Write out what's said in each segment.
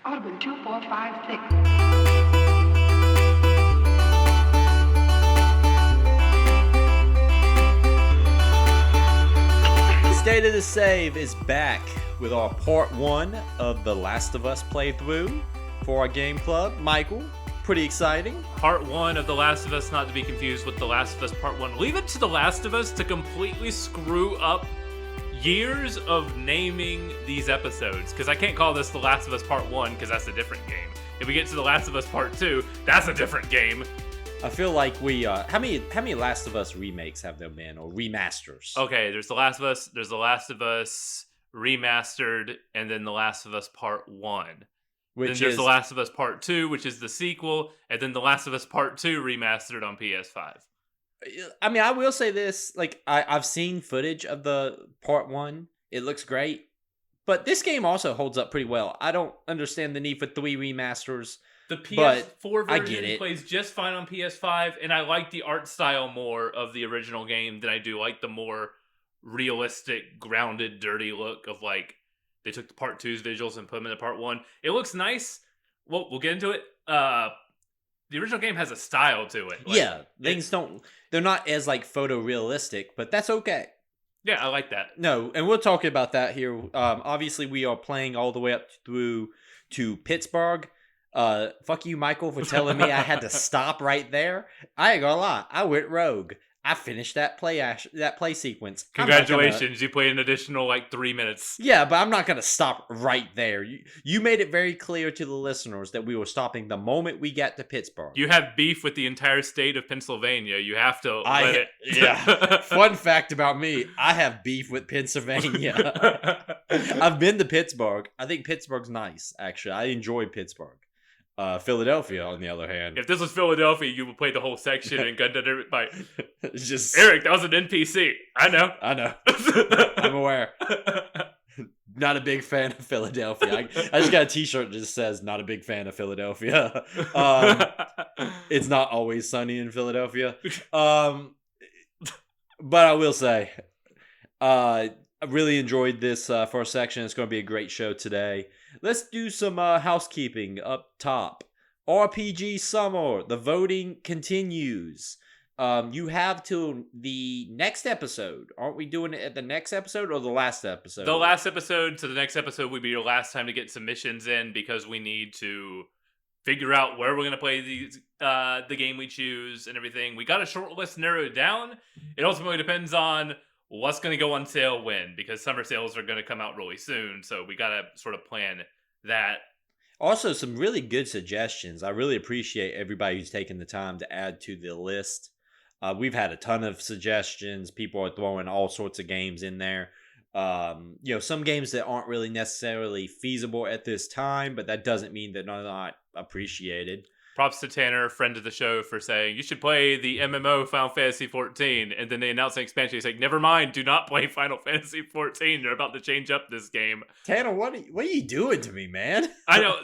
I would have been 2, 4, 5, 6. State of the Save is back with our part 1 of The Last of Us playthrough for our game club. Michael, pretty exciting. Part 1 of The Last of Us, not to be confused with The Last of Us Part 1. Leave it to The Last of Us to completely screw up years of naming these episodes, because I can't call this The Last of Us Part 1 because that's a different game. If we get to The Last of Us Part 2, that's a different game. I feel like we how many Last of Us remakes have there been, or remasters? Okay, there's The Last of Us Remastered, and then The Last of Us Part 1. Then there's The Last of Us Part 2, which is the sequel, and then The Last of Us Part 2 Remastered on PS5. I mean, I will say this, like, I've seen footage of the Part 1. It looks great. But this game also holds up pretty well. I don't understand the need for 3 remasters. The PS4 version plays just fine on PS5, and I like the art style more of the original game than I do like the more realistic, grounded, dirty look of, like, they took the Part 2's visuals and put them into Part 1. It looks nice. Well, we'll get into it. The original game has a style to it. Like, yeah, they're not as, like, photorealistic, but that's okay. Yeah, I like that. No, and we'll talk about that here. Obviously, we are playing all the way up through to Pittsburgh. Fuck you, Michael, for telling me I had to stop right there. I ain't gonna lie, I went rogue. I finished that play sequence. Congratulations, you played an additional, 3 minutes. Yeah, but I'm not gonna stop right there. You made it very clear to the listeners that we were stopping the moment we got to Pittsburgh. You have beef with the entire state of Pennsylvania. You have to let it. Yeah. Fun fact about me, I have beef with Pennsylvania. I've been to Pittsburgh. I think Pittsburgh's nice, actually. I enjoy Pittsburgh. Philadelphia, on the other hand. If this was Philadelphia, you would play the whole section and got to by just Eric. That was an NPC. I know. I'm aware. Not a big fan of Philadelphia. I just got a T-shirt that just says "Not a big fan of Philadelphia." It's not always sunny in Philadelphia. But I will say, I really enjoyed this first section. It's going to be a great show today. Let's do some housekeeping up top. RPG Summer. The voting continues. You have till the next episode. Aren't we doing it at the next episode or the last episode? The last episode to the next episode would be your last time to get submissions in, because we need to figure out where we're going to play the game we choose and everything. We got a short list narrowed down. It ultimately depends on what's going to go on sale when, because summer sales are going to come out really soon, so we got to sort of plan that. Also, some really good suggestions. I really appreciate everybody who's taken the time to add to the list. We've had a ton of suggestions. People are throwing all sorts of games in there. Some games that aren't really necessarily feasible at this time, but that doesn't mean that they're not appreciated. Props to Tanner, friend of the show, for saying, you should play the MMO Final Fantasy XIV. And then they announced an expansion. He's like, never mind, do not play Final Fantasy XIV. They're about to change up this game. Tanner, what are you doing to me, man? I know,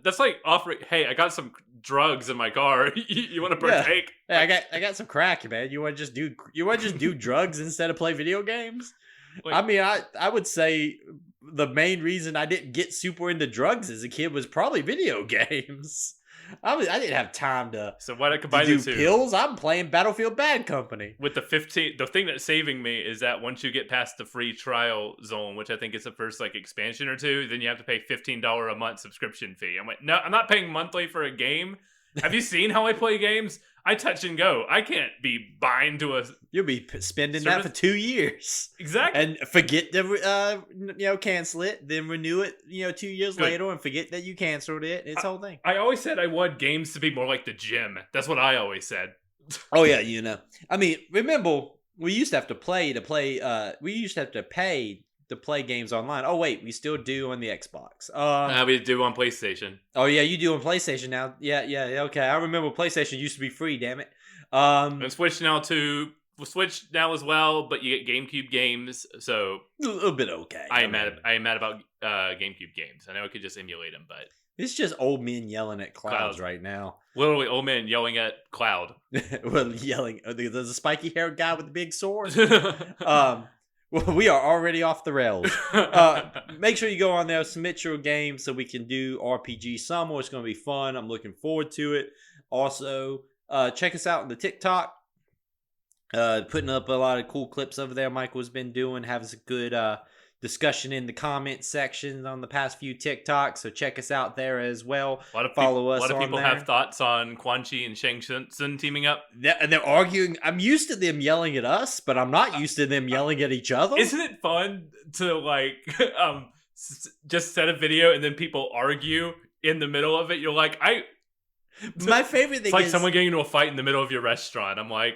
that's like offering, hey, I got some drugs in my car. You want to partake? Yeah. Hey, I got some crack, man. You want to just do drugs instead of play video games? Wait. I mean, I would say the main reason I didn't get super into drugs as a kid was probably video games. I didn't have time to. So why not combine the two? Pills? I'm playing Battlefield Bad Company. With the thing that's saving me is that once you get past the free trial zone, which I think is the first expansion or two, then you have to pay $15 a month subscription fee. I'm like, no, I'm not paying monthly for a game. Have you seen how I play games? I touch and go. I can't be bind to a. You'll be spending that for 2 years, exactly, and forget to cancel it, then renew it 2 years later, and forget that you canceled it. It's whole thing. I always said I want games to be more like the gym. That's what I always said. Oh yeah, I mean, remember we used to have to pay. We used to have to pay to play games online. Oh wait, we still do on the Xbox. We do on PlayStation. Oh yeah, you do on PlayStation now. Yeah, okay. I remember PlayStation used to be free. Damn it. And Switch now as well, but you get GameCube games, so a little bit okay. I am mad about GameCube games. I know I could just emulate them, but it's just old men yelling at clouds right now. Literally, old men yelling at cloud. Well, yelling. There's a spiky haired guy with a big sword. Well, we are already off the rails. Make sure you go on there, submit your game so we can do RPG Summer. It's going to be fun. I'm looking forward to it. Also, check us out on the TikTok. Putting up a lot of cool clips over there. Michael's been doing, having a good discussion in the comment section on the past few TikToks. So check us out there as well. Follow us. A lot of people have thoughts on Quan Chi and Shang Tsung teaming up. And they're arguing. I'm used to them yelling at us, but I'm not used to them yelling at each other. Isn't it fun to like just set a video and then people argue in the middle of it? You're like, my favorite thing it's like someone getting into a fight in the middle of your restaurant. I'm like,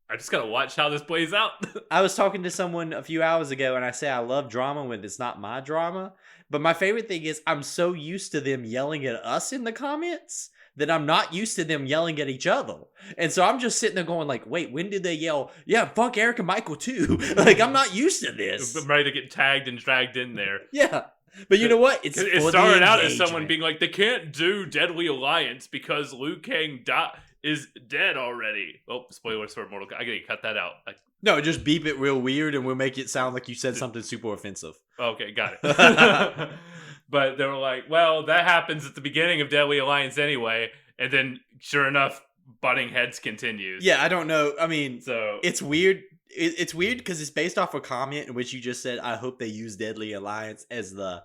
I just gotta watch how this plays out. I was talking to someone a few hours ago, and I say I love drama when it's not my drama. But my favorite thing is I'm so used to them yelling at us in the comments that I'm not used to them yelling at each other. And so I'm just sitting there going like, wait, when did they yell, yeah, fuck Eric and Michael too? Like, I'm not used to this. I'm ready to get tagged and dragged in there. Yeah. But you know what? It started out as someone being like, they can't do Deadly Alliance because Liu Kang is dead already. Oh, spoilers for Mortal Kombat. I gotta cut that out. No, just beep it real weird and we'll make it sound like you said something super offensive. Okay, got it. But they were like, well, that happens at the beginning of Deadly Alliance anyway. And then, sure enough, butting heads continues. Yeah, I don't know. I mean, so it's weird. It's weird because it's based off a comment in which you just said, I hope they use Deadly Alliance as the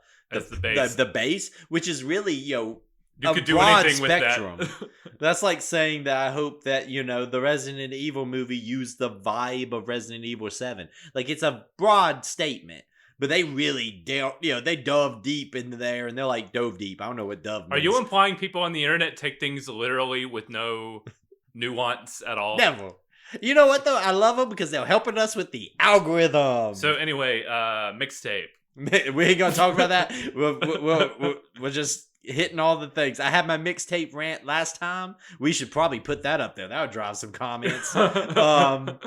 base, which is really, you could do anything spectrum. With that. That's like saying that I hope that, the Resident Evil movie used the vibe of Resident Evil 7. Like, it's a broad statement, but they really, they dove deep into there, and they're like, dove deep. I don't know what dove means. Are you implying people on the internet take things literally with no nuance at all? Never. You know what, though? I love them because they're helping us with the algorithm. So anyway, mixtape. We ain't gonna talk about that. We're just hitting all the things. I had my mixtape rant last time. We should probably put that up there. That would drive some comments. But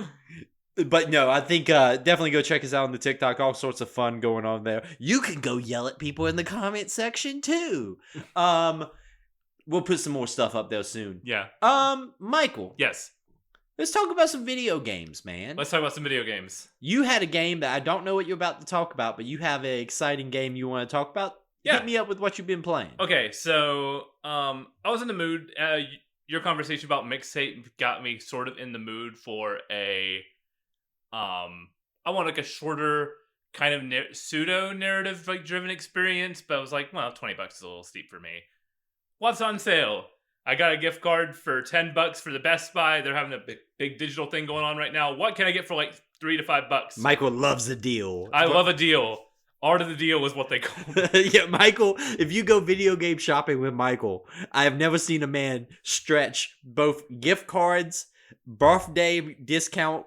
no, I think definitely go check us out on the TikTok. All sorts of fun going on there. You can go yell at people in the comment section too. We'll put some more stuff up there soon. Yeah. Michael. Yes. Let's talk about some video games, man. Let's talk about some video games. You had a game that I don't know what you're about to talk about, but you have an exciting game you want to talk about? Yeah. Hit me up with what you've been playing. Okay, so I was in the mood. Your conversation about mixtape got me sort of in the mood for I want like a shorter kind of pseudo-narrative like driven experience, but I was like, well, $20 is a little steep for me. What's on sale? I got a gift card for $10 for the Best Buy. They're having a big digital thing going on right now. What can I get for like $3 to $5? Michael loves a deal. I love a deal. Art of the deal is what they call it. Yeah, Michael, if you go video game shopping with Michael, I have never seen a man stretch both gift cards, birthday discount,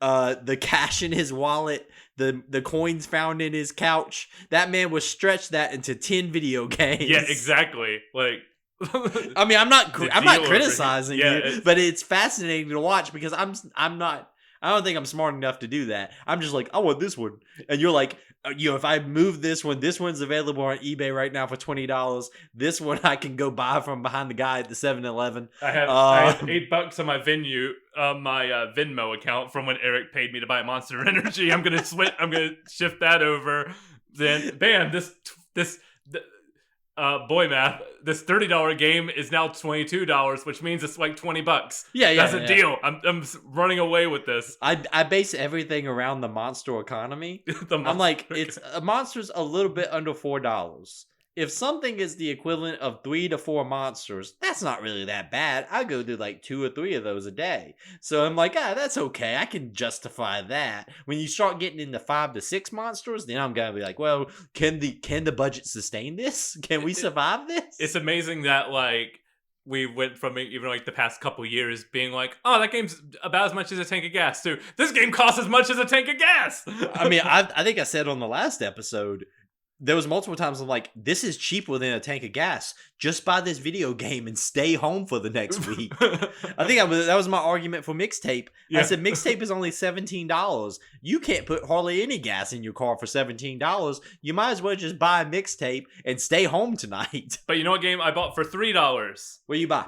the cash in his wallet, the coins found in his couch. That man would stretch that into 10 video games. Yeah, exactly. Like, I mean, I'm not criticizing you, but it's fascinating to watch because I don't think I'm smart enough to do that. I'm just like, I want this one. And you're like, if I move this one's available on eBay right now for $20. This one I can go buy from behind the guy at the 7-Eleven. I have $8 on my Venmo account from when Eric paid me to buy Monster Energy. I'm gonna shift that over. Then bam, this boy math. This $30 game is now $22, which means it's like $20. Yeah, that's a deal. I'm running away with this. I base everything around the monster economy. I'm like, it's a monster's a little bit under $4. If something is the equivalent of 3 to 4 monsters, that's not really that bad. I go through like 2 or 3 of those a day. So I'm like, that's okay. I can justify that. When you start getting into 5 to 6 monsters, then I'm gonna be like, well, can the budget sustain this? Can we survive this? It's amazing that like we went from even like the past couple years being like, oh, that game's about as much as a tank of gas, to this game costs as much as a tank of gas. I mean, I think I said on the last episode, there was multiple times I'm like, this is cheaper than a tank of gas. Just buy this video game and stay home for the next week. I think that was my argument for mixtape. Yeah. I said mixtape is only $17. You can't put hardly any gas in your car for $17. You might as well just buy a mixtape and stay home tonight. But you know what game I bought for $3? What you buy?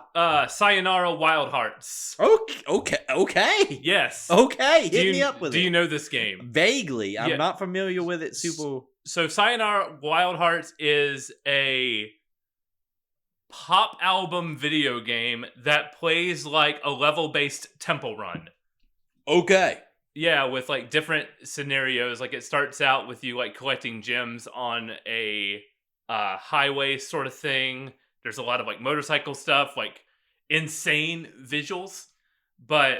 Sayonara Wild Hearts. Okay. Yes. Okay, hit me up with it. Do you know this game? Vaguely. I'm not familiar with it super... So Sayonara Wild Hearts is a pop album video game that plays like a level-based temple run. Okay. Yeah, with like different scenarios. Like it starts out with you like collecting gems on a highway sort of thing. There's a lot of like motorcycle stuff, like insane visuals. But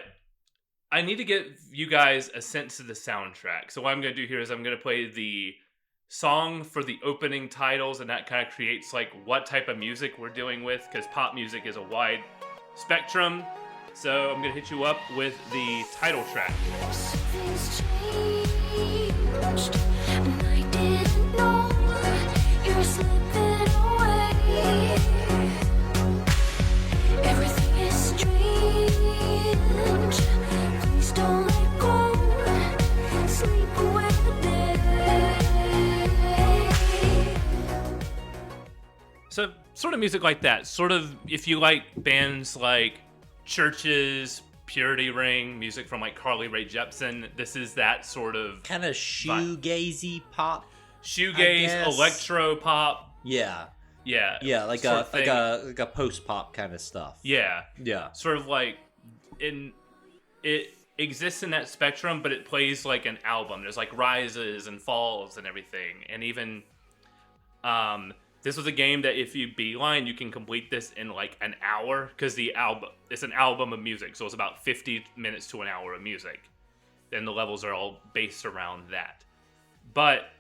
I need to give you guys a sense of the soundtrack. So what I'm going to do here is I'm going to play the song for the opening titles, and that kind of creates like what type of music we're dealing with, because pop music is a wide spectrum. So I'm gonna hit you up with the title track. Something's changed, and I didn't know you're slipping away. Everything is strange. Please don't let go. Sleep away the day. So sort of music like that. Sort of if you like bands like Churches, Purity Ring, music from like Carly Rae Jepsen, this is that sort of kind of shoegazy pop. Shoegaze, electro pop. Yeah, like a post pop kind of stuff. Yeah, sort of like it exists in that spectrum, but it plays like an album. There's like rises and falls and everything, and even this was a game that if you beeline, you can complete this in like an hour, because it's an album of music, so it's about 50 minutes to an hour of music. And the levels are all based around that. But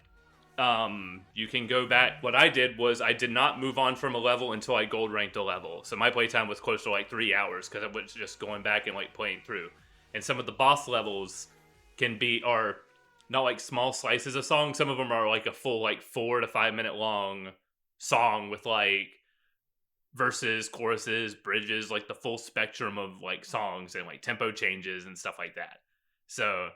you can go back. What I did was I did not move on from a level until I gold ranked a level. So my playtime was close to like 3 hours, because I was just going back and like playing through. And some of the boss levels are not like small slices of song. Some of them are like a full like 4 to 5 minute long song with like verses, choruses, bridges, like the full spectrum of like songs and like tempo changes and stuff like that. So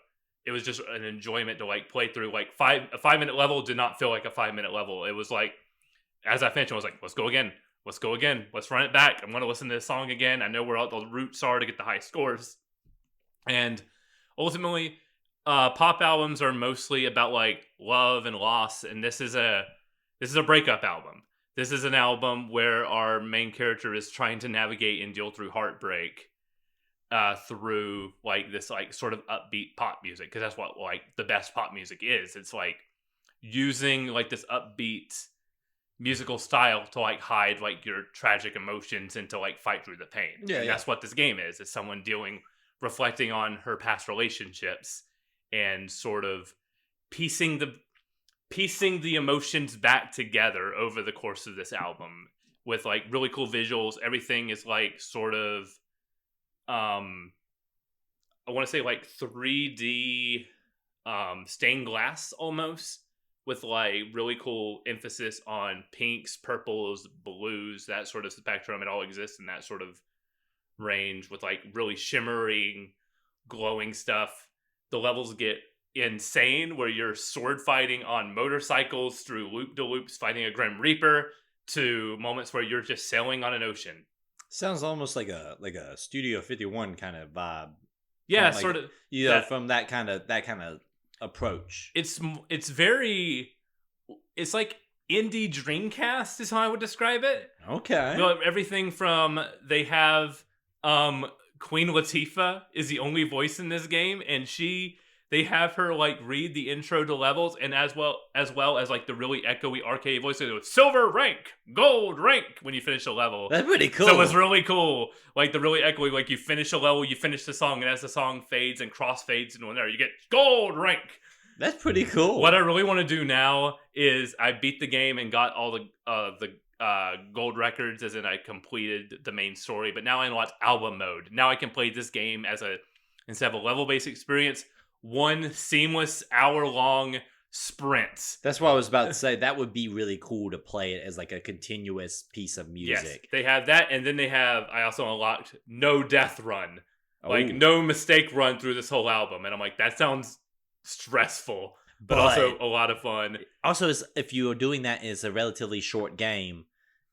it was just an enjoyment to like play through. Like a 5 minute level did not feel like a 5 minute level. It was like, as I finished, I was like, let's go again, let's run it back. I'm going to listen to this song again. I know where all the roots are to get the high scores. And ultimately, pop albums are mostly about like love and loss, and this is a breakup album. This is an album where our main character is trying to navigate and deal through heartbreak through like this like sort of upbeat pop music, because that's what like the best pop music is. It's like using like this upbeat musical style to like hide like your tragic emotions and to like fight through the pain. That's what this game is. It's someone reflecting on her past relationships and sort of piecing the emotions back together over the course of this album with like really cool visuals. Everything is like sort of I want to say like 3D stained glass almost, with like really cool emphasis on pinks, purples, blues, that sort of spectrum. It all exists in that sort of range with like really shimmering, glowing stuff. The levels get insane, where you're sword fighting on motorcycles through loop-de-loops fighting a Grim Reaper, to moments where you're just sailing on an ocean. Sounds almost like a Studio 51 kind of vibe. Yeah, like, sort of. From that kind of approach. It's like indie Dreamcast is how I would describe it. Okay. Everything from they have Queen Latifah is the only voice in this game, and they have her like read the intro to levels, and as well as like the really echoey arcade voice. So silver rank, gold rank when you finish a level. That's pretty cool. So it's really cool. Like the really echoey, like you finish a level, you finish the song, and as the song fades and crossfades and whatever, you get gold rank. That's pretty cool. What I really want to do now is I beat the game and got all the gold records, as in I completed the main story. But now I unlocked album mode. Now I can play this game instead of a level-based experience, one seamless hour-long sprints. That's what I was about to say. That would be really cool to play it as like a continuous piece of Yes, music. they have that, and then I also unlocked no death run. Like, Ooh. no mistake run through this whole album. And I'm like, that sounds stressful, but also a lot of fun. Also, if you're doing that as a relatively short game,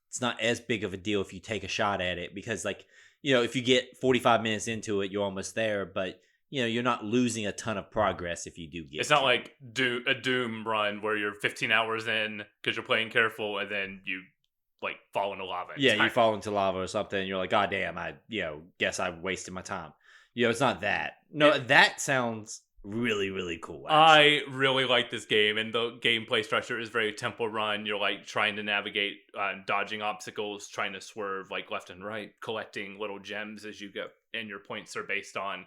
it's not as big of a deal if you take a shot at it. Because, like, you know, if you get 45 minutes into it, you're almost there. But, you know, you're not losing a ton of progress if you do get It's not like a Doom run where you're 15 hours in because you're playing careful and then you, like, fall into lava. Yeah, you fall into lava or something, and you're like, God damn, guess I wasted my time. You know, it's not that. No, that sounds really, really cool. Actually. I really like this game, and the gameplay structure is very temple run. You're, like, trying to navigate, dodging obstacles, trying to swerve, like, left and right, collecting little gems as you go, and your points are based on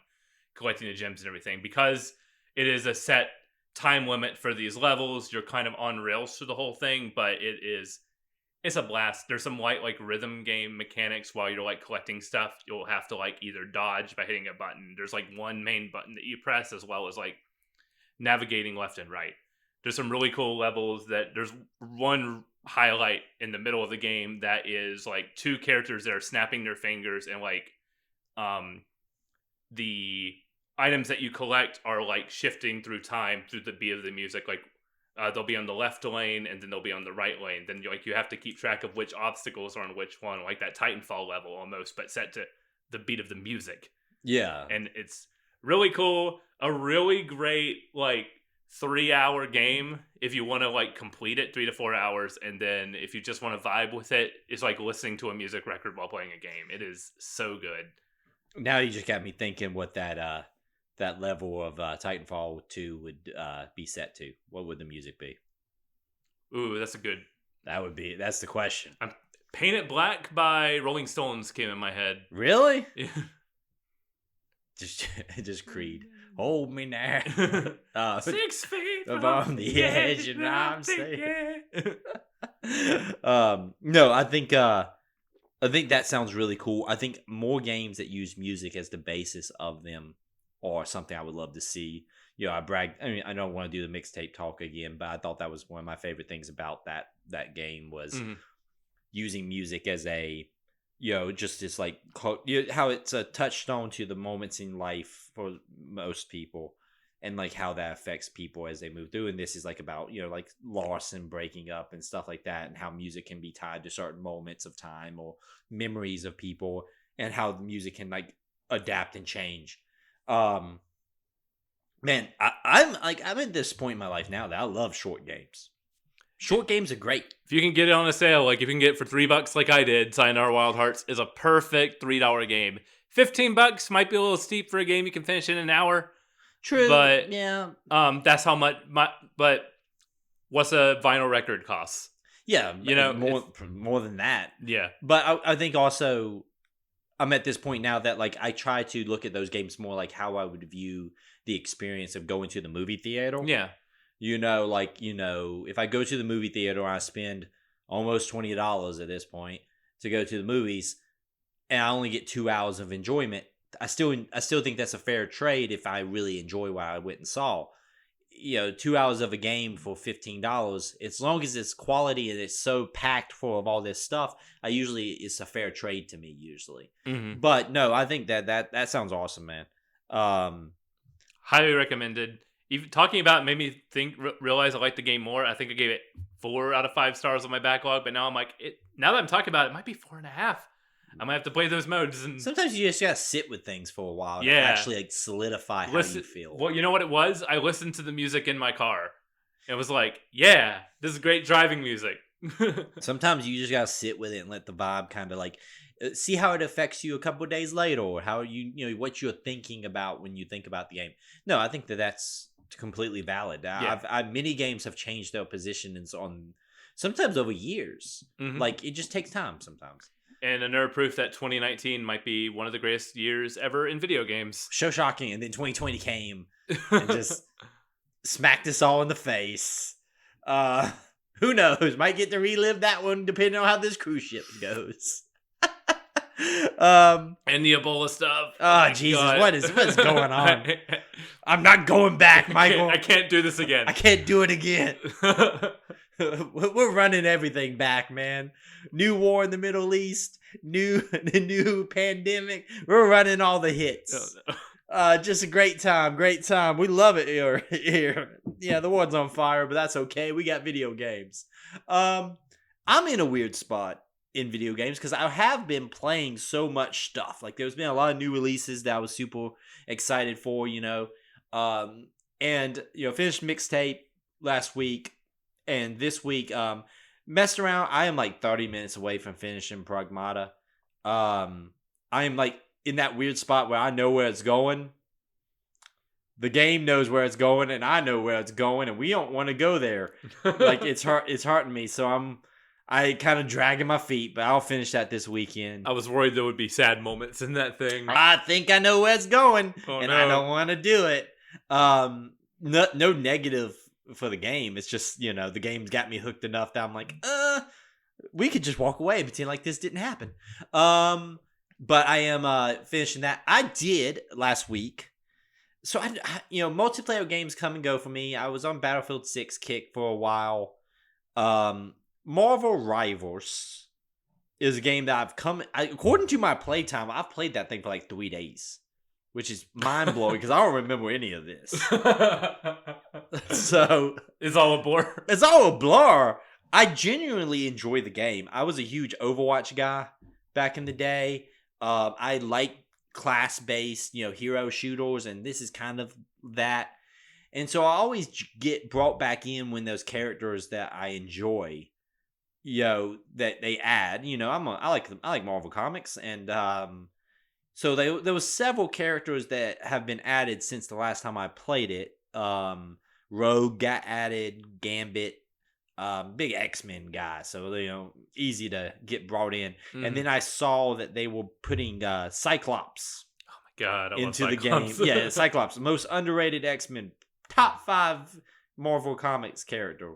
collecting the gems and everything. Because it is a set time limit for these levels, you're kind of on rails through the whole thing, but it's a blast. There's some light, like, rhythm game mechanics while you're, like, collecting stuff. You'll have to, like, either dodge by hitting a button. There's, like, one main button that you press, as well as, like, navigating left and right. There's some really cool levels there's one highlight in the middle of the game that is, like, two characters that are snapping their fingers, and, like, the items that you collect are, like, shifting through time through the beat of the music. Like, they'll be on the left lane, and then they'll be on the right lane. Then you have to keep track of which obstacles are on which one, like that Titanfall level almost, but set to the beat of the music. Yeah. And it's really cool. A really great, like, 3-hour game if you want to, like, complete it, 3 to 4 hours. And then if you just want to vibe with it, it's like listening to a music record while playing a game. It is so good. Now you just got me thinking what that level of Titanfall 2 would be set to. What would the music be? Ooh, that's That's the question. Paint It Black by Rolling Stones came in my head. Really? Yeah. Just Creed. Hold me now. 6 feet from the edge, and I'm safe. No, I think that sounds really cool. I think more games that use music as the basis of them are something I would love to see. You know, I don't want to do the mixtape talk again, but I thought that was one of my favorite things about that game was using music as a, you know, just this, like, how it's a touchstone to the moments in life for most people, and, like, how that affects people as they move through. And this is, like, about, you know, like, loss and breaking up and stuff like that, and how music can be tied to certain moments of time or memories of people, and how the music can, like, adapt and change. Man, I'm at this point in my life now that I love short games. Short games are great. If you can get it on a sale, like, if you can get it for $3 like I did, Sayonara Wild Hearts is a perfect $3 game. $15 might be a little steep for a game you can finish in an hour. True, but yeah. That's how much. But what's a vinyl record costs? Yeah, you know, more than that. Yeah, but I think also I'm at this point now that, like, I try to look at those games more like how I would view the experience of going to the movie theater. Yeah. You know, like, you know, if I go to the movie theater, I spend almost $20 at this point to go to the movies, and I only get 2 hours of enjoyment. I still think that's a fair trade if I really enjoy what I went and saw. You know, 2 hours of a game for $15, as long as it's quality and it's so packed full of all this stuff, it's a fair trade to me usually. Mm-hmm. But no, I think that sounds awesome, man. Highly recommended. Even talking about it made me realize I like the game more. I think I gave it 4 out of 5 stars on my backlog, but now I'm like, now that I'm talking about it, it might be 4.5. I might have to play those modes. And sometimes you just gotta sit with things for a while and actually, like, solidify how you feel. Well, you know what it was? I listened to the music in my car. It was like, yeah, this is great driving music. Sometimes you just gotta sit with it and let the vibe kind of, like, see how it affects you a couple of days later, or how you know what you're thinking about when you think about the game. No, I think that's completely valid. Yeah. Many games have changed their positions on sometimes over years. Mm-hmm. Like, it just takes time sometimes. And another proof that 2019 might be one of the greatest years ever in video games. So shocking. And then 2020 came and just smacked us all in the face. Who knows? Might get to relive that one depending on how this cruise ship goes. And the Ebola stuff. Oh, Jesus, what is going on? I'm not going back, Michael. I can't do this again. I can't do it again. We're running everything back, man. New war in the Middle East, new pandemic. We're running all the hits. Oh, no. Just a great time. We love it here. Yeah, the world's on fire, but that's okay. We got video games. I'm in a weird spot in video games because I have been playing so much stuff. Like there's been a lot of new releases that I was super excited for, and finished mixtape last week, and this week messed around. I am like 30 minutes away from finishing Pragmata. I am like in that weird spot where I know where it's going. The game knows where it's going, and I know where it's going, and we don't want to go there. Like it's hurting me, so I kind of dragging my feet, but I'll finish that this weekend. I was worried there would be sad moments in that thing. I think I know where it's going, and I don't want to do it. No negative for the game. It's just, the game's got me hooked enough that I'm like, we could just walk away and pretend like this didn't happen. But I am finishing that. I did last week. So, multiplayer games come and go for me. I was on Battlefield 6 kick for a while. Marvel Rivals is a game that according to my playtime, I've played that thing for like 3 days, which is mind-blowing because I don't remember any of this. So it's all a blur. It's all a blur. I genuinely enjoy the game. I was a huge Overwatch guy back in the day. I like class-based, hero shooters, and this is kind of that. And so I always get brought back in when those characters that I enjoy, that they add. I like Marvel Comics, and so there was several characters that have been added since the last time I played it. Rogue got added, Gambit, big X-Men guy, so easy to get brought in. Mm-hmm. And then I saw that they were putting Cyclops God, I into love the game. Yeah, Cyclops, the most underrated X-Men, top 5 Marvel Comics character,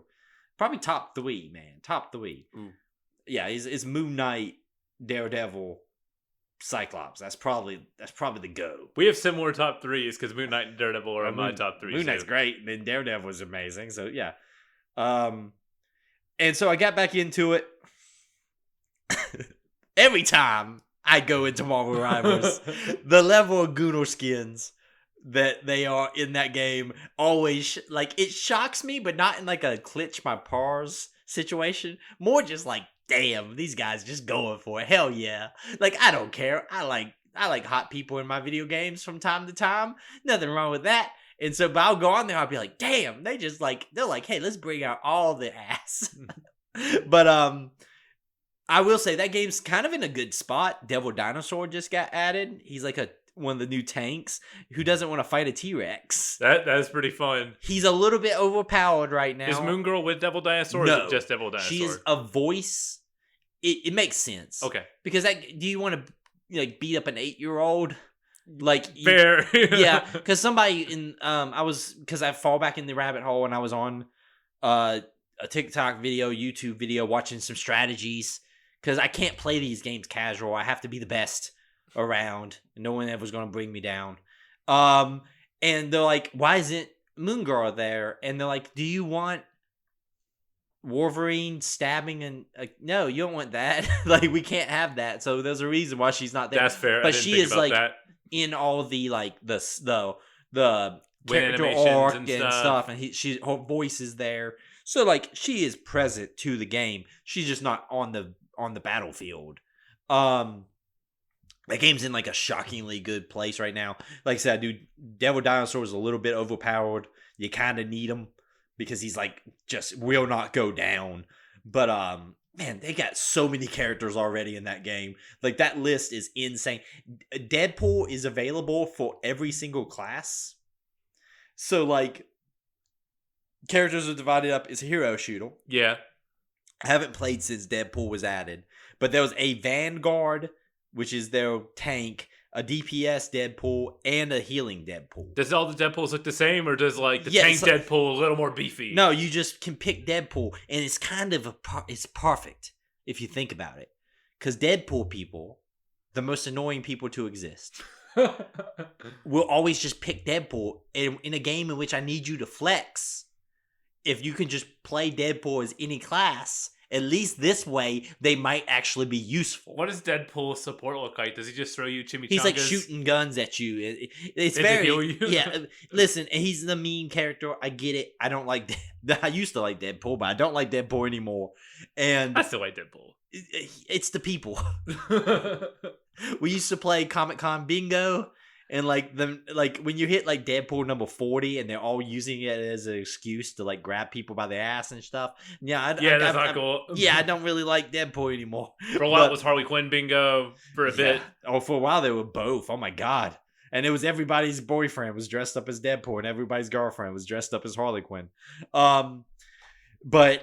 probably top 3, man, top 3. Ooh. Yeah, it's Moon Knight, Daredevil, Cyclops. That's probably the go. We have similar top 3s because Moon Knight and Daredevil are in my top 3s. Moon Knight's great, and then Daredevil was amazing. So yeah, and so I got back into it. Every time I go into Marvel Rivals, the level of Gunnar skins that they are in that game always it shocks me, but not in like a clutch my pars situation. More just like, damn, these guys just going for it. Hell yeah. Like, I don't care. I like hot people in my video games from time to time. Nothing wrong with that. And so, but I'll go on there, I'll be like, damn, they just they're like, hey, let's bring out all the ass. But I will say that game's kind of in a good spot. Devil Dinosaur just got added. He's like one of the new tanks who doesn't want to fight a T-Rex. That's pretty fun. He's a little bit overpowered right now. Is Moon Girl with Devil Dinosaur, no, or is it just Devil Dinosaur? She is a voice. It makes sense. Okay. Because do you want to beat up an 8-year-old? Fair. Yeah, because somebody because I fall back in the rabbit hole and I was on a TikTok video, YouTube video, watching some strategies because I can't play these games casual. I have to be the best around. No one ever's going to bring me down. And they're like, why isn't Moon Girl there? And they're like, do you want Wolverine stabbing? And no, you don't want that. We can't have that. So there's a reason why she's not there. That's fair. But she is that. In all the the character arc and stuff, and her voice is there. So she is present to the game. She's just not on the battlefield. That game's in a shockingly good place right now. Like I said, dude, Devil Dinosaur is a little bit overpowered. You kind of need him because he's just will not go down. But man, they got so many characters already in that game. That list is insane. Deadpool is available for every single class. So characters are divided up as hero shooter. Yeah. I haven't played since Deadpool was added, but there was a Vanguard, which is their tank, a DPS Deadpool, and a healing Deadpool. Does all the Deadpools look the same, or does tank Deadpool a little more beefy? No, you just can pick Deadpool, and it's kind of it's perfect if you think about it, because Deadpool people the most annoying people to exist. We'll always just pick Deadpool in a game in which I need you to flex. If you can just play Deadpool as any class, at least this way they might actually be useful. What does Deadpool's support look like? Does he just throw you chimichangas? He's like shooting guns at you. It's very heal you? Yeah. Listen, he's the mean character. I get it. I don't like. I used to like Deadpool, but I don't like Deadpool anymore. And I still like Deadpool. It's the people. We used to play Comic-Con bingo, and like when you hit like Deadpool number 40 and they're all using it as an excuse to like grab people by the ass and stuff. Yeah, that's not cool. Yeah, I don't really like Deadpool anymore. For a while it was Harley Quinn bingo for a bit. Oh, for a while they were both. Oh my god. And it was everybody's boyfriend was dressed up as Deadpool and everybody's girlfriend was dressed up as Harley Quinn. But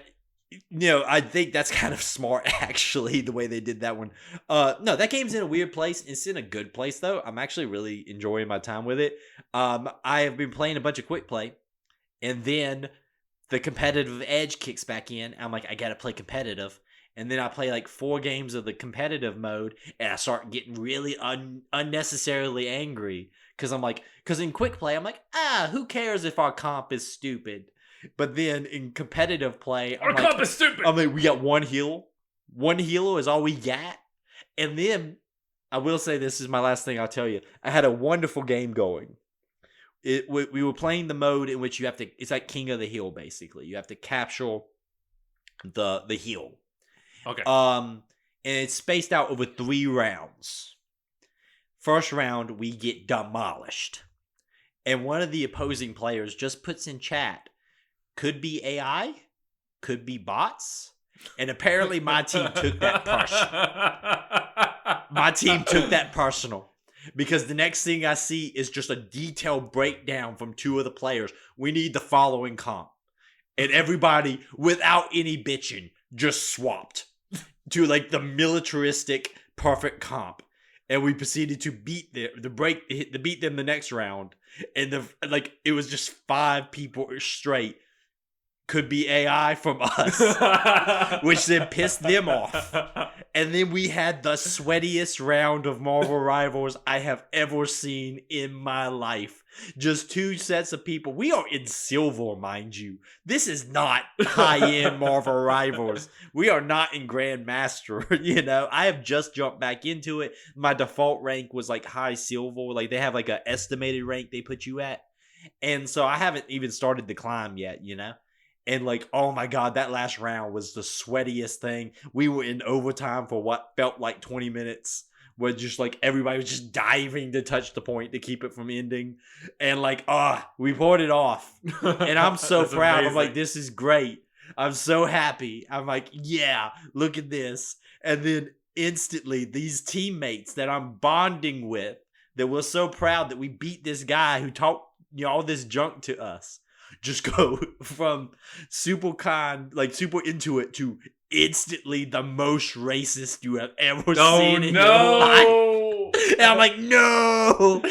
I think that's kind of smart, actually, the way they did that one. No, that game's in a weird place. It's in a good place, though. I'm actually really enjoying my time with it. I have been playing a bunch of quick play, and then the competitive edge kicks back in. I'm like, I gotta play competitive. And then I play like 4 games of the competitive mode, and I start getting really unnecessarily angry. Because in quick play, I'm like, who cares if our comp is stupid? But then in competitive play, our comp is stupid. I'm like, we got one heal. One healer is all we got. And then, I will say this is my last thing I'll tell you. I had a wonderful game going. We were playing the mode in which you have to, it's like King of the Hill, basically. You have to capture the hill. Okay. And it's spaced out over 3 rounds. First round, we get demolished. And one of the opposing players just puts in chat, could be AI, could be bots. And apparently my team took that personal. My team took that personal. Because the next thing I see is just a detailed breakdown from 2 of the players. We need the following comp. And everybody, without any bitching, just swapped to like the militaristic perfect comp. And we proceeded to beat them the next round. And it was just 5 people straight. Could be AI from us, which then pissed them off. And then we had the sweatiest round of Marvel Rivals I have ever seen in my life. Just 2 sets of people. We are in silver, mind you. This is not high-end Marvel Rivals. We are not in Grandmaster, I have just jumped back into it. My default rank was like high silver. Like they have like an estimated rank they put you at. And so I haven't even started the climb yet, And like, oh my God, that last round was the sweatiest thing. We were in overtime for what felt like 20 minutes. Where just like everybody was just diving to touch the point to keep it from ending. And like, we pulled it off. And I'm so proud. Amazing. I'm like, this is great. I'm so happy. I'm like, yeah, look at this. And then instantly these teammates that I'm bonding with, that were so proud that we beat this guy who talked all this junk to us, just go from super kind, like super into it, to instantly the most racist you have ever seen in your life. And I'm like, no.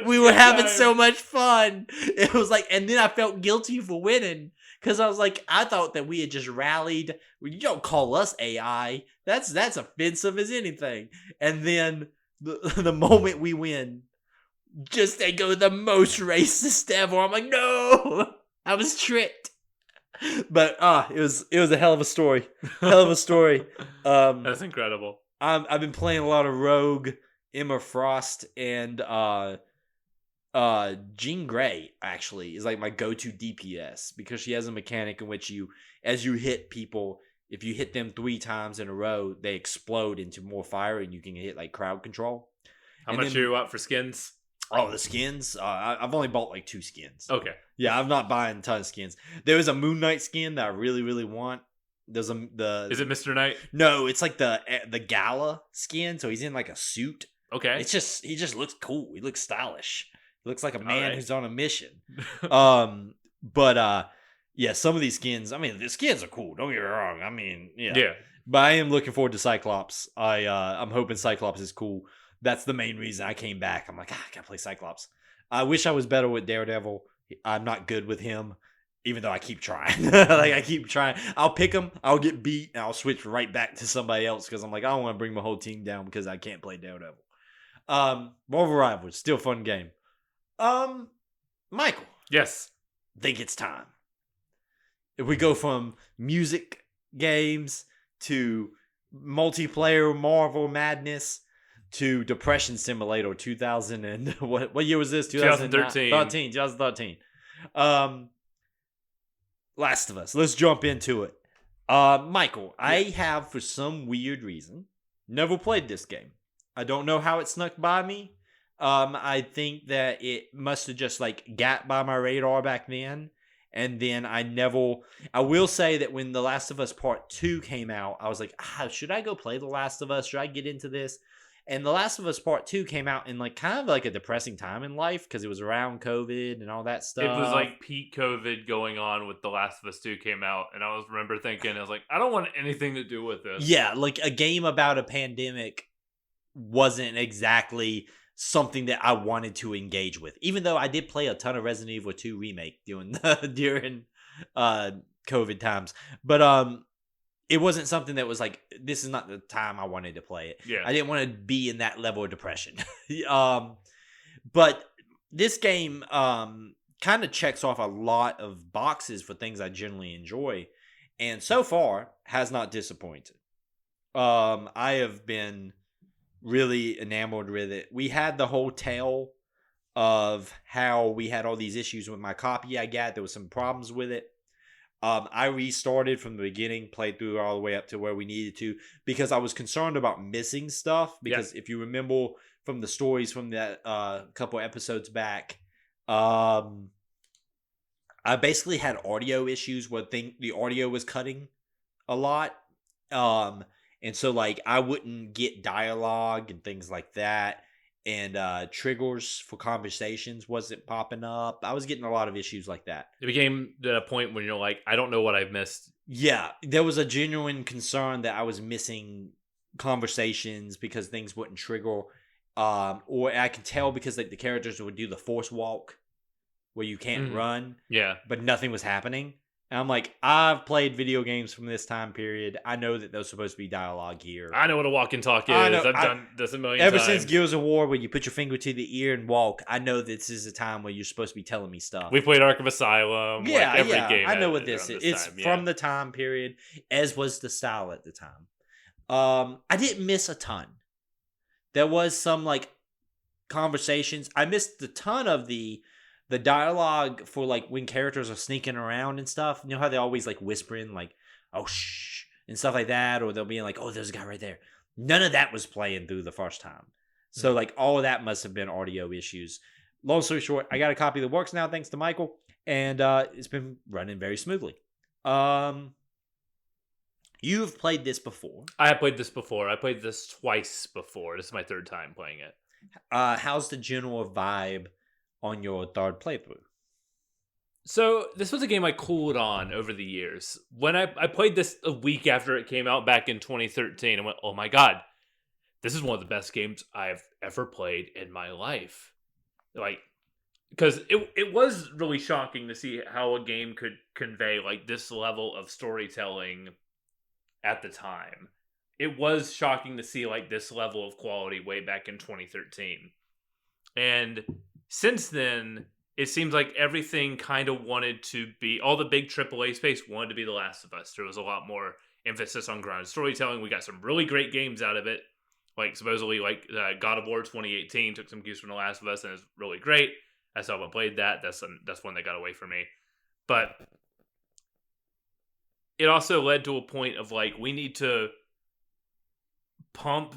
We were having so much fun. It was like, and then I felt guilty for winning. Because I was like, I thought that we had just rallied. You don't call us AI. That's offensive as anything. And then the moment we win, just they go the most racist ever. I'm like, no, I was tricked. But it was a hell of a story. That's incredible. I've been playing a lot of Rogue, Emma Frost, and Jean Grey actually is like my go-to DPS, because she has a mechanic in which as you hit people, if you hit them 3 times in a row, they explode into more fire, and you can hit like crowd control. How much are you up for skins? Oh, the skins? I've only bought like 2 skins. Okay. Yeah, I'm not buying a ton of skins. There is a Moon Knight skin that I really, really want. Is it Mr. Knight? No, it's like the gala skin. So he's in like a suit. Okay. He just looks cool. He looks stylish. He looks like a man who's on a mission. But yeah, some of these skins. I mean, the skins are cool. Don't get me wrong. I mean, yeah. Yeah. But I am looking forward to Cyclops. I'm hoping Cyclops is cool. That's the main reason I came back. I'm like, I gotta play Cyclops. I wish I was better with Daredevil. I'm not good with him. Even though I keep trying. Like, I keep trying. I'll pick them, I'll get beat, and I'll switch right back to somebody else because I'm like, I don't want to bring my whole team down because I can't play Daredevil. Marvel Rivals, still a fun game. Michael. Yes. Think it's time. If we go from music games to multiplayer Marvel Madness to Depression Simulator 2000 and what year was this? 2013. 2013. Last of Us. Let's jump into it. Michael, yeah. I have, for some weird reason, never played this game. I don't know how it snuck by me. I think that it must have just like got by my radar back then. And then I will say that when The Last of Us Part 2 came out, I was like, should I go play The Last of Us? Should I get into this? And The Last of Us Part 2 came out in like kind of like a depressing time in life because it was around COVID and all that stuff. It was like peak COVID going on with The Last of Us 2 came out. And I remember thinking, I was like, I don't want anything to do with this. Yeah, like a game about a pandemic wasn't exactly something that I wanted to engage with, even though I did play a ton of Resident Evil 2 remake during COVID times. But it wasn't something that was like, this is not the time I wanted to play it. Yeah, I didn't want to be in that level of depression. But this game kind of checks off a lot of boxes for things I generally enjoy, and so far has not disappointed. I have been really enamored with it. We had the whole tale of how we had all these issues with my copy I got. There was some problems with it. I restarted from the beginning, played through all the way up to where we needed to, because I was concerned about missing stuff. Because if you remember from the stories from that couple episodes back, I basically had audio issues where the audio was cutting a lot. And so, like, I wouldn't get dialogue and things like that. And triggers for conversations wasn't popping up. I was getting a lot of issues like that. It became to a point when you're like, I don't know what I've missed. Yeah, there was a genuine concern that I was missing conversations because things wouldn't trigger. Or I could tell because like the characters would do the force walk where you can't run. Yeah. But nothing was happening. And I'm like, I've played video games from this time period. I know that there's supposed to be dialogue here. I know what a walk and talk is. I've done this a million times. Ever since Gears of War, where you put your finger to the ear and walk, I know this is a time where you're supposed to be telling me stuff. We played Arkham Asylum. Yeah, like every game I know what this is. It's from the time period, as was the style at the time. I didn't miss a ton. There was some like conversations. I missed a ton of the dialogue for like when characters are sneaking around and stuff. You know how they always like whispering like, oh shh and stuff like that, or they'll be like, oh, there's a guy right there. None of that was playing through the first time. So like all of that must have been audio issues. Long story short, I got a copy that works now thanks to Michael, and it's been running very smoothly. You've played this before. I have played this before. I played this twice before. This is my third time playing it. How's the general vibe on your third playthrough? So this was a game I cooled on over the years. When I played this a week after it came out back in 2013, I went, oh my god, this is one of the best games I've ever played in my life. Like, because it was really shocking to see how a game could convey like this level of storytelling at the time. It was shocking to see like this level of quality way back in 2013. And since then, it seems like everything kind of wanted to be, all the big AAA space wanted to be The Last of Us. There was a lot more emphasis on grounded storytelling. We got some really great games out of it. Like supposedly like God of War 2018 took some cues from The Last of Us and it's really great. I still haven't played that. That's one that got away from me. But it also led to a point of like, we need to pump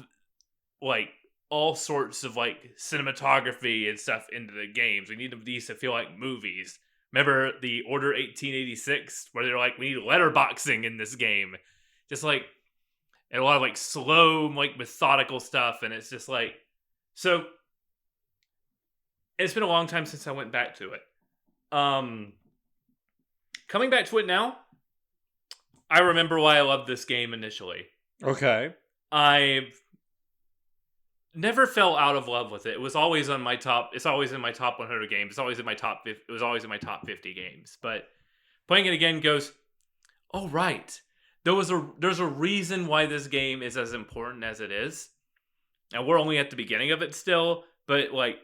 like all sorts of like cinematography and stuff into the games. We need these to feel like movies. Remember the Order 1886 where they're like, we need letterboxing in this game. Just like, and a lot of like slow, like methodical stuff. And it's just like, so it's been a long time since I went back to it. Coming back to it now, I remember why I loved this game initially. Okay. I've never fell out of love with it. It was always on my top. It's always in my top 100 games. It was always in my top 50 games. But playing it again goes, oh, right. There's a reason why this game is as important as it is. And we're only at the beginning of it still, but like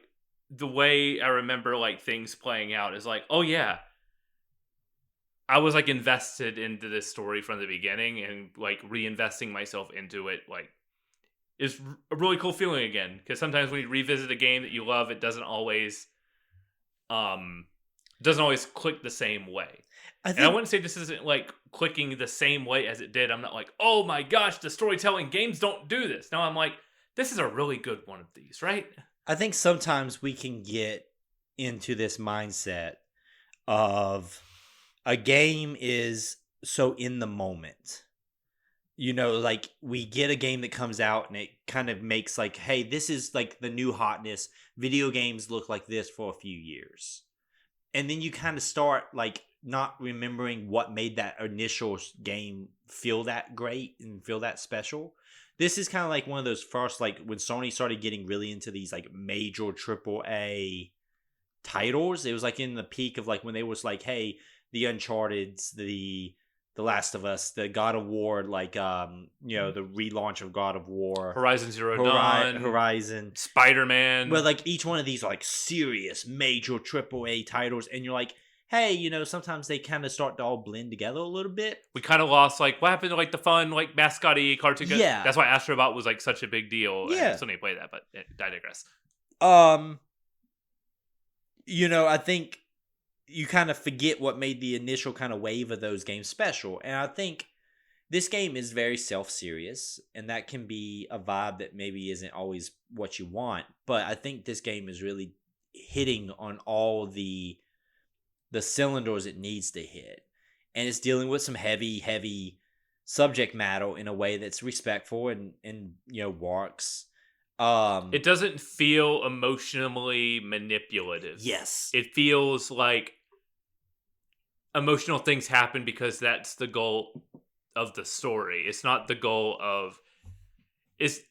the way I remember like things playing out is like, oh yeah, I was like invested into this story from the beginning, and like reinvesting myself into it like is a really cool feeling again. Because sometimes when you revisit a game that you love, it doesn't always click the same way. And I wouldn't say this isn't like clicking the same way as it did. I'm not like, oh my gosh, the storytelling games don't do this. No, I'm like, this is a really good one of these, right? I think sometimes we can get into this mindset of a game is so in the moment. You know, like we get a game that comes out and it kind of makes like, hey, this is like the new hotness. Video games look like this for a few years. And then you kind of start like not remembering what made that initial game feel that great and feel that special. This is kind of like one of those first, like when Sony started getting really into these like major AAA titles. It was like in the peak of like when they was like, hey, the Uncharted's, the Last of Us, the God of War, like the relaunch of God of War, Horizon Zero Dawn, Horizon, Spider-Man. But like each one of these are like serious major AAA titles, and you're like, hey, sometimes they kind of start to all blend together a little bit. We kind of lost like what happened to like the fun like mascot-y cartoon. Yeah, that's why Astrobot was like such a big deal. Yeah, I still need to play that, but I digress. I think you kind of forget what made the initial kind of wave of those games special. And I think this game is very self-serious, and that can be a vibe that maybe isn't always what you want. But I think this game is really hitting on all the cylinders it needs to hit. And it's dealing with some heavy subject matter in a way that's respectful and works. It doesn't feel emotionally manipulative. Yes. It feels like emotional things happen because that's the goal of the story. It's not the goal of... It's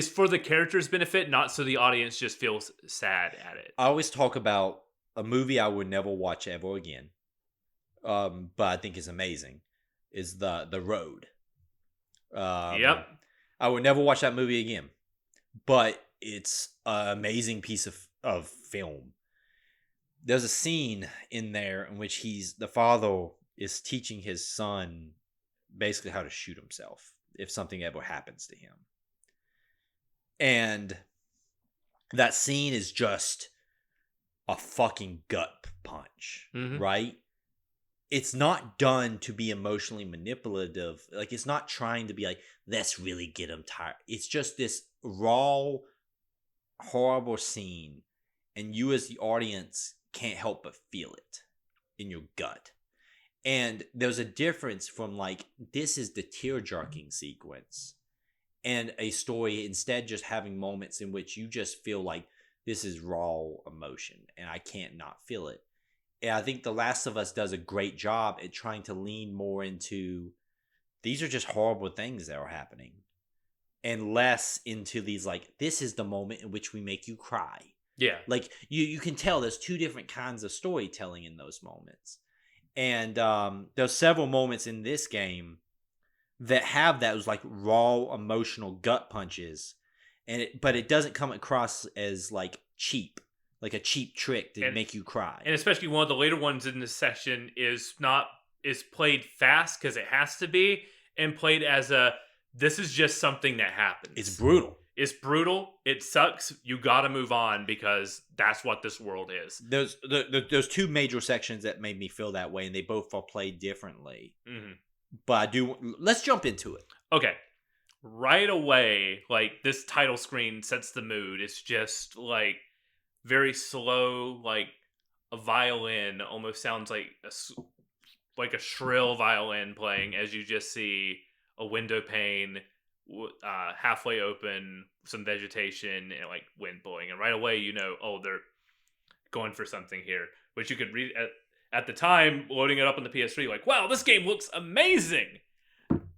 for the character's benefit, not so the audience just feels sad at it. I always talk about a movie I would never watch ever again, but I think is amazing, is The Road. Yep. I would never watch that movie again, but it's an amazing piece of film. There's a scene in there in which the father is teaching his son basically how to shoot himself if something ever happens to him. And that scene is just a fucking gut punch, right? It's not done to be emotionally manipulative. Like, it's not trying to be like, let's really get him tired. It's just this raw, horrible scene, and you as the audience can't help but feel it in your gut. And there's a difference from like, this is the tear-jerking sequence, and a story instead just having moments in which you just feel like this is raw emotion, and I can't not feel it. And I think The Last of Us does a great job at trying to lean more into these are just horrible things that are happening, and less into these like, this is the moment in which we make you cry. Yeah. Like you can tell there's two different kinds of storytelling in those moments. And there's several moments in this game that have those like raw emotional gut punches, but it doesn't come across as like cheap. Like a cheap trick to make you cry. And especially one of the later ones in this section is played fast because it has to be, and played as this is just something that happens. It's brutal. It's brutal. It sucks. You gotta move on because that's what this world is. There's two major sections that made me feel that way, and they both are played differently. Mm-hmm. But let's jump into it. Okay. Right away, like this title screen sets the mood. It's just like very slow, like a violin almost sounds like a shrill violin playing as you just see a window pane halfway open, some vegetation, and like wind blowing. And right away, they're going for something here, which you could read at the time, loading it up on the PS3, like, wow, this game looks amazing.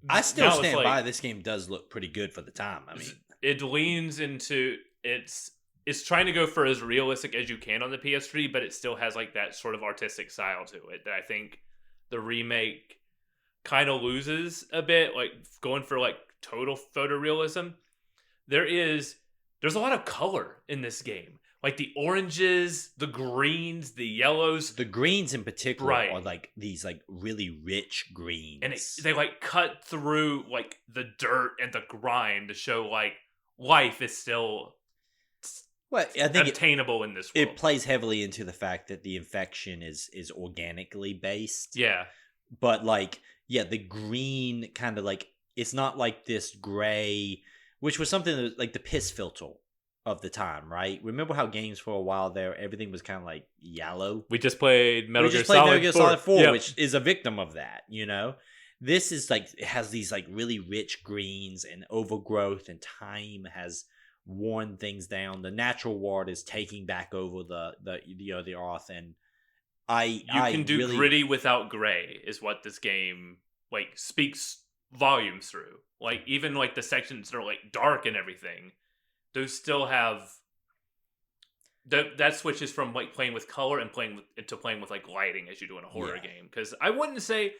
I still stand by this game does look pretty good for the time. I mean, it leans into its it's trying to go for as realistic as you can on the PS3, but it still has like that sort of artistic style to it that I think the remake kind of loses a bit, like going for like total photorealism. There's a lot of color in this game. Like the oranges, the greens, the yellows. The greens in particular Right. are like these like really rich greens. And they like cut through like the dirt and the grime to show like life is still well, I think obtainable in this world. it plays heavily into the fact that the infection is organically based. Yeah. But like, yeah, the green kind of like, it's not like this gray, which was something that was like the piss filter of the time, right? Remember how games for a while there, everything was kind of like yellow? We just played Metal Gear Metal Solid 4, Yeah. which is a victim of that, you know? This is like, it has these like really rich greens and overgrowth, and time has worn things down. The natural world is taking back over the earth, and I can do really, gritty without gray is what this game like speaks volumes through. Like even like the sections that are like dark and everything, those still have that switches from like playing with color and playing with like lighting as you do in a horror game. Because I wouldn't say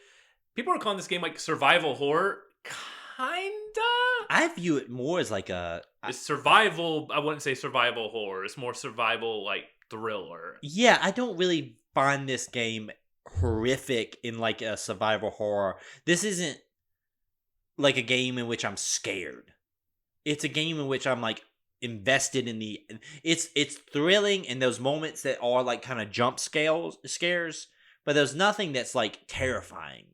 people are calling this game like survival horror. Kinda. I view it more as like It's survival. I wouldn't say survival horror. It's more survival like thriller. Yeah, I don't really find this game horrific in like a survival horror. This isn't like a game in which I'm scared. It's a game in which I'm like invested in the. It's thrilling in those moments that are like kind of jump scares, but there's nothing that's like terrifying.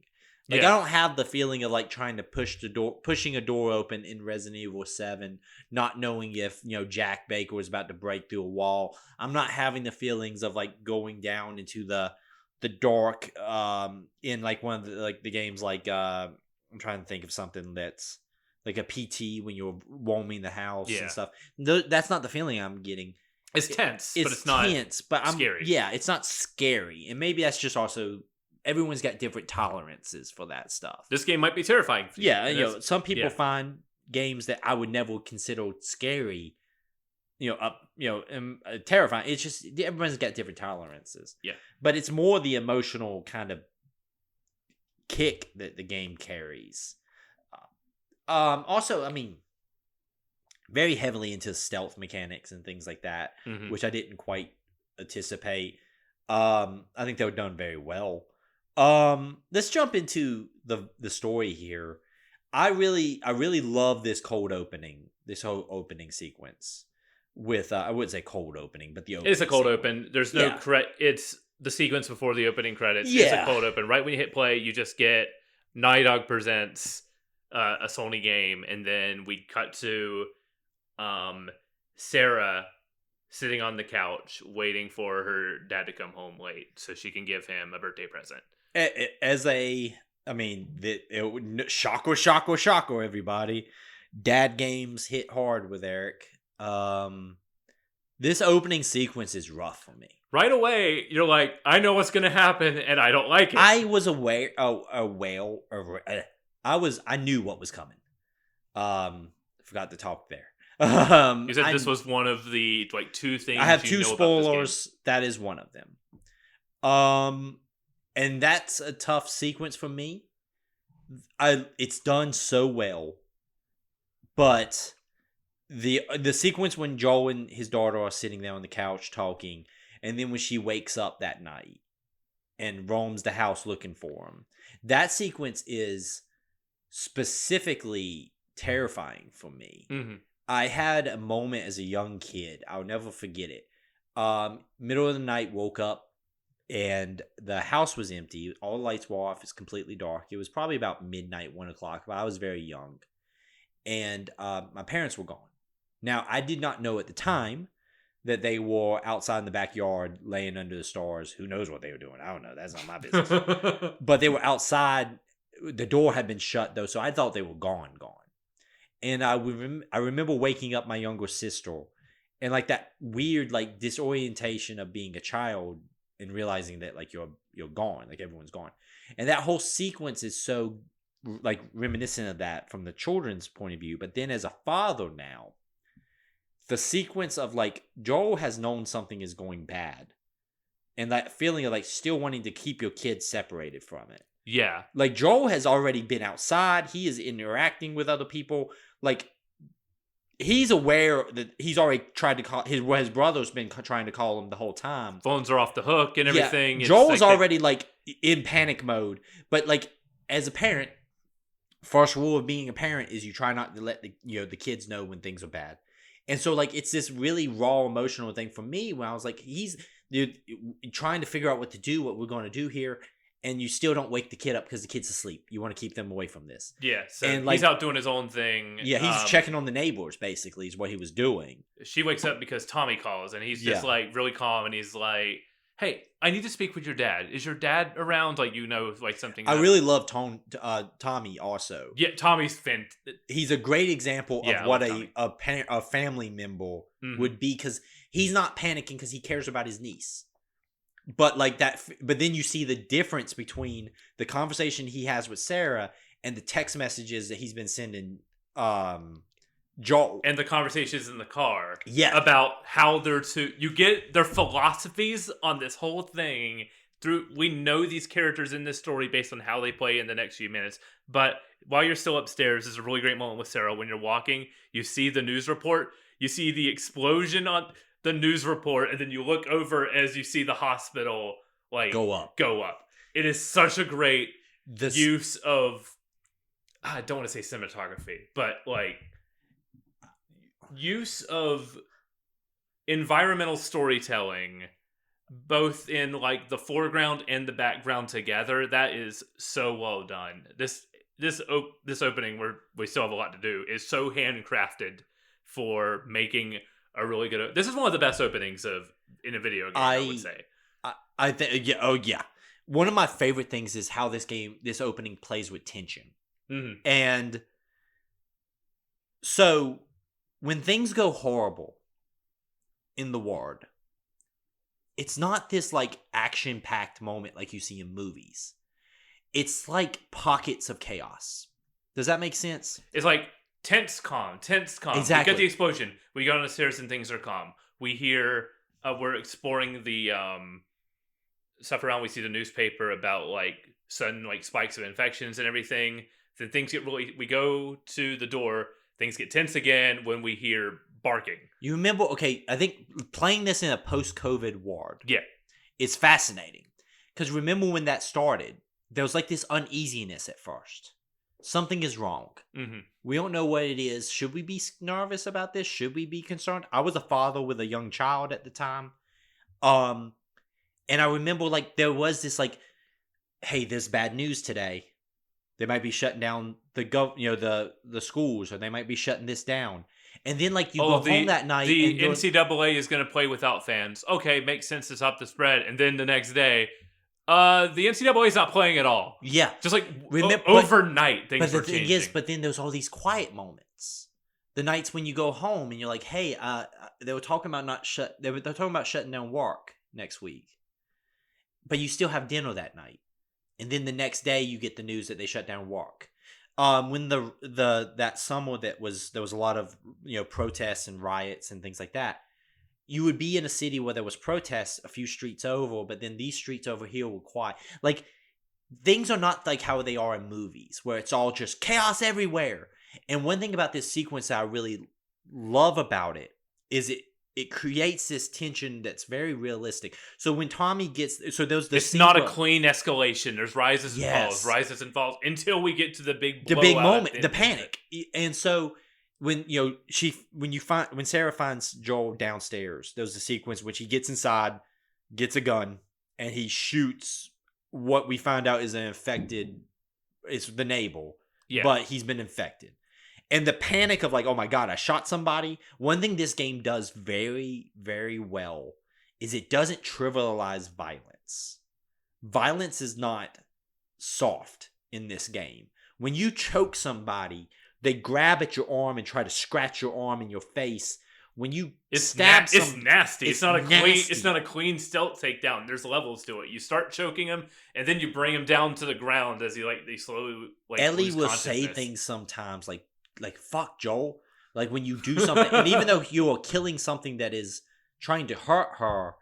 Like I don't have the feeling of like trying to pushing a door open in Resident Evil 7, not knowing if, you know, Jack Baker was about to break through a wall. I'm not having the feelings of like going down into the dark in like one of the games like I'm trying to think of something that's like a PT when you're roaming the house and stuff. That's not the feeling I'm getting. It's tense, but it's not tense, but scary. Yeah, it's not scary, and maybe that's just also. Everyone's got different tolerances for that stuff. This game might be terrifying for you. Yeah, you know, some people find games that I would never consider scary, terrifying. It's just everyone's got different tolerances. Yeah, but it's more the emotional kind of kick that the game carries. Also, I mean, very heavily into stealth mechanics and things like that, which I didn't quite anticipate. I think they were done very well. Let's jump into the story here. I really love this cold opening, this whole opening sequence with I wouldn't say cold opening, but the opening. It's a cold sequence. open. There's no it's the sequence before the opening credits. It's a cold open. Right when you hit play, you just get Naughty Dog presents a Sony game, and then we cut to Sarah sitting on the couch waiting for her dad to come home late so she can give him a birthday present. Shocker, everybody. Dad games hit hard with Eric. This opening sequence is rough for me. Right away, you're like, I know what's going to happen, and I don't like it. I was aware. I knew what was coming. Forgot to talk there. You said this was one of the like two things. I have two spoilers. That is one of them. And that's a tough sequence for me. It's done so well, but the sequence when Joel and his daughter are sitting there on the couch talking, and then when she wakes up that night and roams the house looking for him, that sequence is specifically terrifying for me. Mm-hmm. I had a moment as a young kid. I'll never forget it. Middle of the night, woke up, and the house was empty. All the lights were off. It's completely dark. It was probably about midnight, 1 o'clock, but I was very young. And my parents were gone. Now, I did not know at the time that they were outside in the backyard laying under the stars. Who knows what they were doing? I don't know. That's not my business. But they were outside. The door had been shut, though, so I thought they were gone. And I remember waking up my younger sister, and like that weird like disorientation of being a child and realizing that like you're gone, like everyone's gone. And that whole sequence is so like reminiscent of that from the children's point of view. But then as a father now, the sequence of like Joel has known something is going bad, and that feeling of like still wanting to keep your kids separated from it. Yeah. Like Joel has already been outside. He is interacting with other people. Like he's aware that he's already tried to call his brother's been trying to call him the whole time. Phones are off the hook and everything. Yeah, Joel's already like in panic mode. But like as a parent, first rule of being a parent is you try not to let the kids know when things are bad. And so like it's this really raw emotional thing for me when I was like, he's trying to figure out what to do, what we're going to do here. And you still don't wake the kid up because the kid's asleep. You want to keep them away from this. Yeah, so and like, he's out doing his own thing. Yeah, he's checking on the neighbors, basically, is what he was doing. She wakes up because Tommy calls, and he's just like really calm, and he's like, "Hey, I need to speak with your dad. Is your dad around?" Like, like something. I really love Tommy also. Yeah, Tommy's he's a great example of what a family member would be, because he's not panicking because he cares about his niece. But like that, but then you see the difference between the conversation he has with Sarah and the text messages that he's been sending Joel, and the conversations in the car. Yeah, about how you get their philosophies on this whole thing through. We know these characters in this story based on how they play in the next few minutes. But while you're still upstairs, there's a really great moment with Sarah when you're walking. You see the news report. You see the explosion on the news report, and then you look over as you see the hospital like go up. It is such a great use of, I don't want to say cinematography, but like use of environmental storytelling, both in like the foreground and the background together. That is so well done. This opening, where we still have a lot to do, is so handcrafted for making a really good. This is one of the best openings in a video game. I would say. I think. Yeah. Oh yeah. One of my favorite things is how this opening plays with tension, and so when things go horrible in the ward, it's not this like action-packed moment like you see in movies. It's like pockets of chaos. Does that make sense? It's like tense, calm. Exactly. We get the explosion. We go down the stairs and things are calm. We hear, we're exploring the stuff around. We see the newspaper about like sudden like spikes of infections and everything. Then things get we go to the door. Things get tense again when we hear barking. You remember, okay, I think playing this in a post-COVID ward. Yeah. It's fascinating. Because remember when that started, there was like this uneasiness at first. Something is wrong. Mm-hmm. We don't know what it is. Should we be nervous about this? Should we be concerned? I was a father with a young child at the time. And I remember like there was this like, hey, there's bad news today. They might be shutting down the schools, or they might be shutting this down. And then like you go home that night. The NCAA is going to play without fans. Okay, makes sense to stop the spread. And then the next day, the NCAA is not playing at all. Yeah, just like overnight things were changing. Yes, but then there's all these quiet moments. The nights when you go home and you're like, hey, they were talking about they're talking about shutting down work next week, but you still have dinner that night. And then the next day you get the news that they shut down work. When that summer there was a lot of protests and riots and things like that. You would be in a city where there was protests a few streets over, but then these streets over here were quiet. Like things are not like how they are in movies, where it's all just chaos everywhere. And one thing about this sequence that I really love about it is it creates this tension that's very realistic. So when Tommy there's the it's not a clean escation. There's rises and falls until we get to the big moment, the panic. And so when Sarah finds Joel downstairs, there's a sequence which he gets inside, gets a gun, and he shoots what we find out is it's the neighbor, but he's been infected. And the panic of like, oh my God, I shot somebody. One thing this game does very, very well is it doesn't trivialize violence. Violence is not soft in this game. When you choke somebody, they grab at your arm and try to scratch your arm in your face. When you stab it's nasty. It's not a clean stealth takedown. There's levels to it. You start choking him, and then you bring him down to the ground as they slowly Ellie will say things sometimes like fuck Joel, Like when you do something, and even though you are killing something that is trying to hurt her,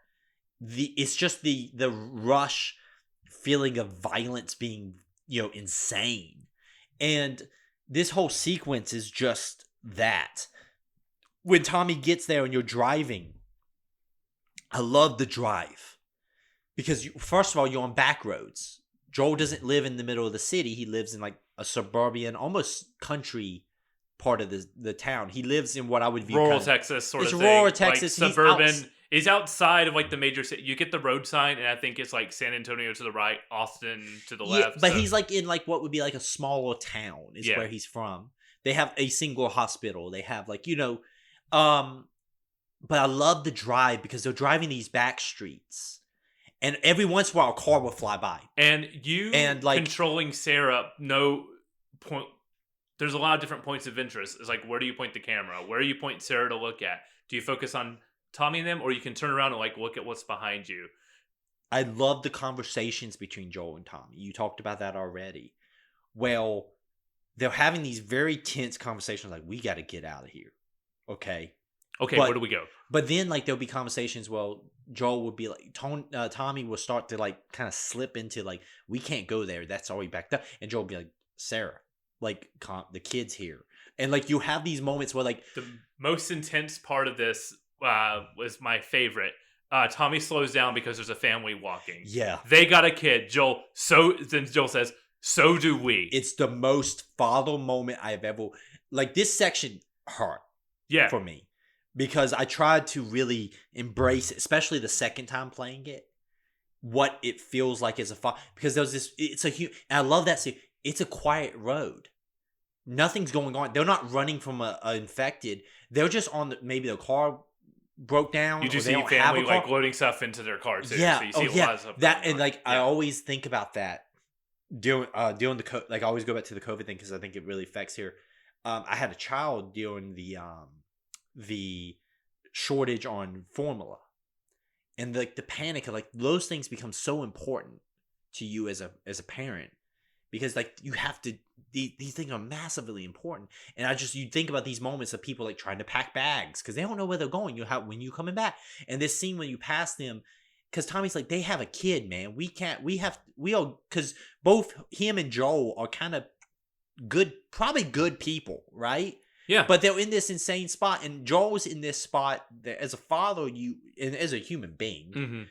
it's just the rush feeling of violence being, insane. And this whole sequence is just that. When Tommy gets there and you're driving, I love the drive. Because, first of all, you're on back roads. Joel doesn't live in the middle of the city. He lives in like a suburban, almost country part of the town. He lives in what I would view rural Texas sort of thing. It's rural Texas. Like suburban. He's outside of like the major city. You get the road sign, and I think it's like San Antonio to the right, Austin to the left. But he's like in like what would be like a smaller town is where he's from. They have a single hospital. They have like, but I love the drive because they're driving these back streets. And every once in a while, a car will fly by. And controlling Sarah, no point. There's a lot of different points of interest. It's like, where do you point the camera? Where do you point Sarah to look at? Do you focus on Tommy and them, or you can turn around and like look at what's behind you? I love the conversations between Joel and Tommy. You talked about that already. Well, they're having these very tense conversations like, we got to get out of here. Okay, where do we go? But then like there'll be conversations, well, Joel would be like, Tommy will start to like kind of slip into like, we can't go there. That's already backed up. And Joel will be like, Sarah, like the kid's here. And like you have these moments where like. The most intense part of this was my favorite. Tommy slows down because there's a family walking. Yeah. They got a kid. Then Joel says, so do we. It's the most father moment I've ever. Like this section hurt. Yeah. For me. Because I tried to really embrace it, especially the second time playing it, what it feels like as a father. Because there's this, and I love that scene. It's a quiet road. Nothing's going on. They're not running from a infected. They're just on maybe the car broke down. You do see family like loading stuff into their car too. Yeah. So you see a lot of stuff that, and like I always think about that during the like I always go back to the COVID thing because I think it really affects here. I had a child during the shortage on formula, and like the panic of like those things become so important to you as a parent because like you have to these things are massively important. And you think about these moments of people like trying to pack bags because they don't know where they're going. When you coming back, and this scene when you pass them, because Tommy's like, they have a kid, man. We are because both him and Joel are kind of good, probably good people, right? Yeah, but they're in this insane spot, and Joel's in this spot that as a father, and as a human being,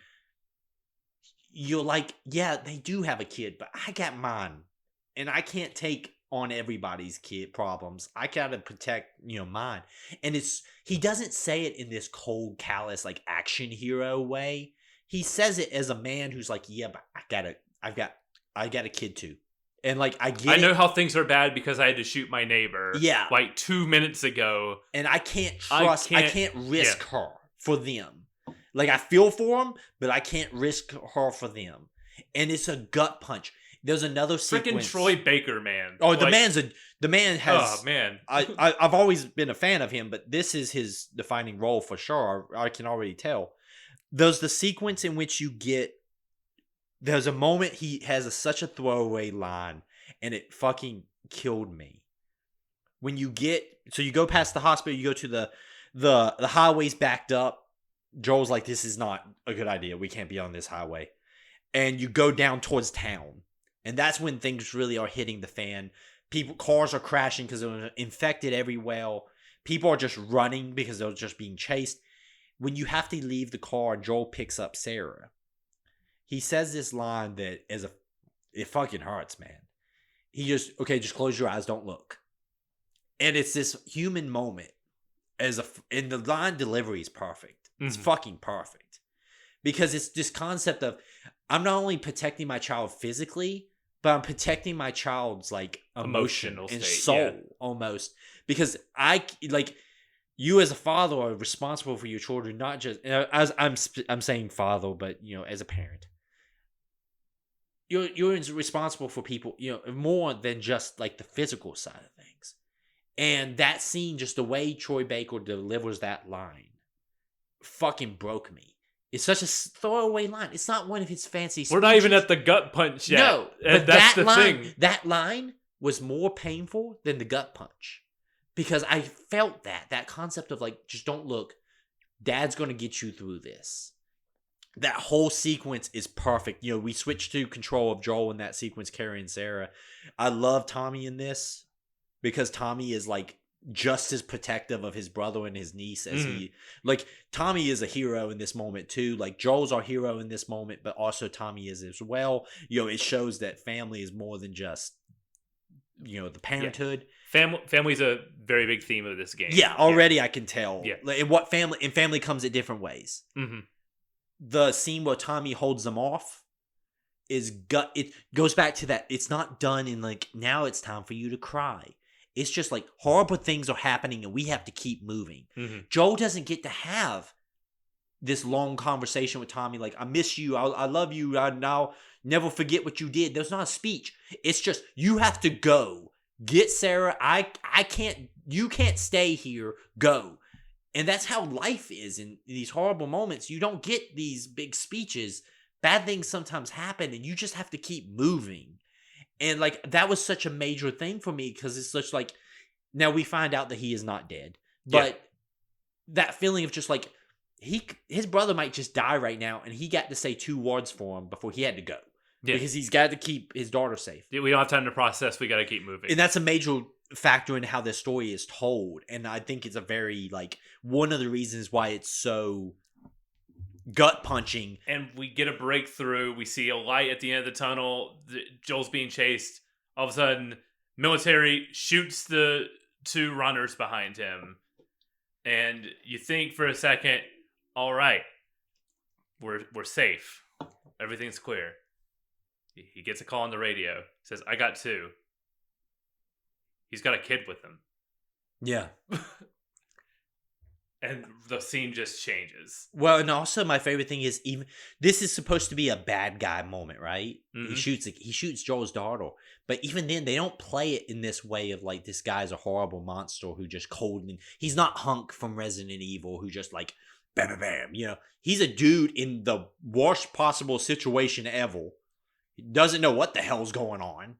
you're like, yeah, they do have a kid, but I got mine, and I can't take on everybody's kid problems. I gotta protect, mine. And he doesn't say it in this cold, callous, like action hero way. He says it as a man who's like, yeah, but I got a kid too. And like I know how things are bad because I had to shoot my neighbor. Yeah, like 2 minutes ago, and I can't risk her for them. Like I feel for them, but I can't risk her for them. And it's a gut punch. There's another sequence. Freaking Troy Baker, man. Oh, the man has. Oh man, I've always been a fan of him, but this is his defining role for sure. I can already tell. There's the sequence in which you get. There's a moment he has such a throwaway line, and it fucking killed me. When you go past the hospital, you go to the highway's backed up. Joel's like, this is not a good idea. We can't be on this highway. And you go down towards town. And that's when things really are hitting the fan. Cars are crashing because they're infected everywhere. People are just running because they're just being chased. When you have to leave the car, Joel picks up Sarah. He says this line that it fucking hurts, man. He just close your eyes, don't look. And it's this human moment and the line delivery is perfect. It's fucking perfect. Because it's this concept of, I'm not only protecting my child physically, but I'm protecting my child's like emotional and soul almost. Because you as a father are responsible for your children, not just as I'm saying father, but as a parent. You're responsible for people, more than just like the physical side of things. And that scene, just the way Troy Baker delivers that line, fucking broke me. It's such a throwaway line. It's not one of his fancy speeches. We're not even at the gut punch yet. No, but that's the thing. That line was more painful than the gut punch. because I felt that concept of like, just don't look. Dad's going to get you through this. That whole sequence is perfect. You know, we switched to control of Joel in that sequence, carrying Sarah. I love Tommy in this because Tommy is like just as protective of his brother and his niece as Tommy is a hero in this moment too. Like Joel's our hero in this moment, but also Tommy is as well. You know, it shows that family is more than just, you know, the parenthood. Family's a very big theme of this game. Yeah, already I can tell. Yeah. And family comes in different ways. Mm-hmm. The scene where Tommy holds them off it goes back to that. It's not done in like, now it's time for you to cry. It's just like horrible things are happening and we have to keep moving. Mm-hmm. Joel doesn't get to have this long conversation with Tommy like, I miss you, I love you, I now never forget what you did. There's not a speech. It's just, you have to go. Get Sarah. You can't stay here. Go. And that's how life is in these horrible moments. You don't get these big speeches. Bad things sometimes happen and you just have to keep moving. And like, that was such a major thing for me because it's such like, now we find out that he is not dead. But that feeling of just like, his brother might just die right now and he got to say 2 words for him before he had to go. Yeah. Because he's got to keep his daughter safe. We don't have time to process. We got to keep moving. And that's a major factor in how this story is told. And I think it's a very, like, one of the reasons why it's so gut punching. And we get a breakthrough. We see a light at the end of the tunnel. Joel's being chased. All of a sudden, military shoots the 2 runners behind him. And you think for a second, all right, we're safe. Everything's clear. He gets a call on the radio. Says, I got 2. He's got a kid with him. Yeah. And the scene just changes. Well, and also my favorite thing is, even this is supposed to be a bad guy moment, right? Mm-hmm. He shoots Joel's daughter. But even then, they don't play it in this way of like, this guy's a horrible monster who just cold. And he's not Hunk from Resident Evil who just like, bam, bam, bam. You know, he's a dude in the worst possible situation ever. He doesn't know what the hell's going on.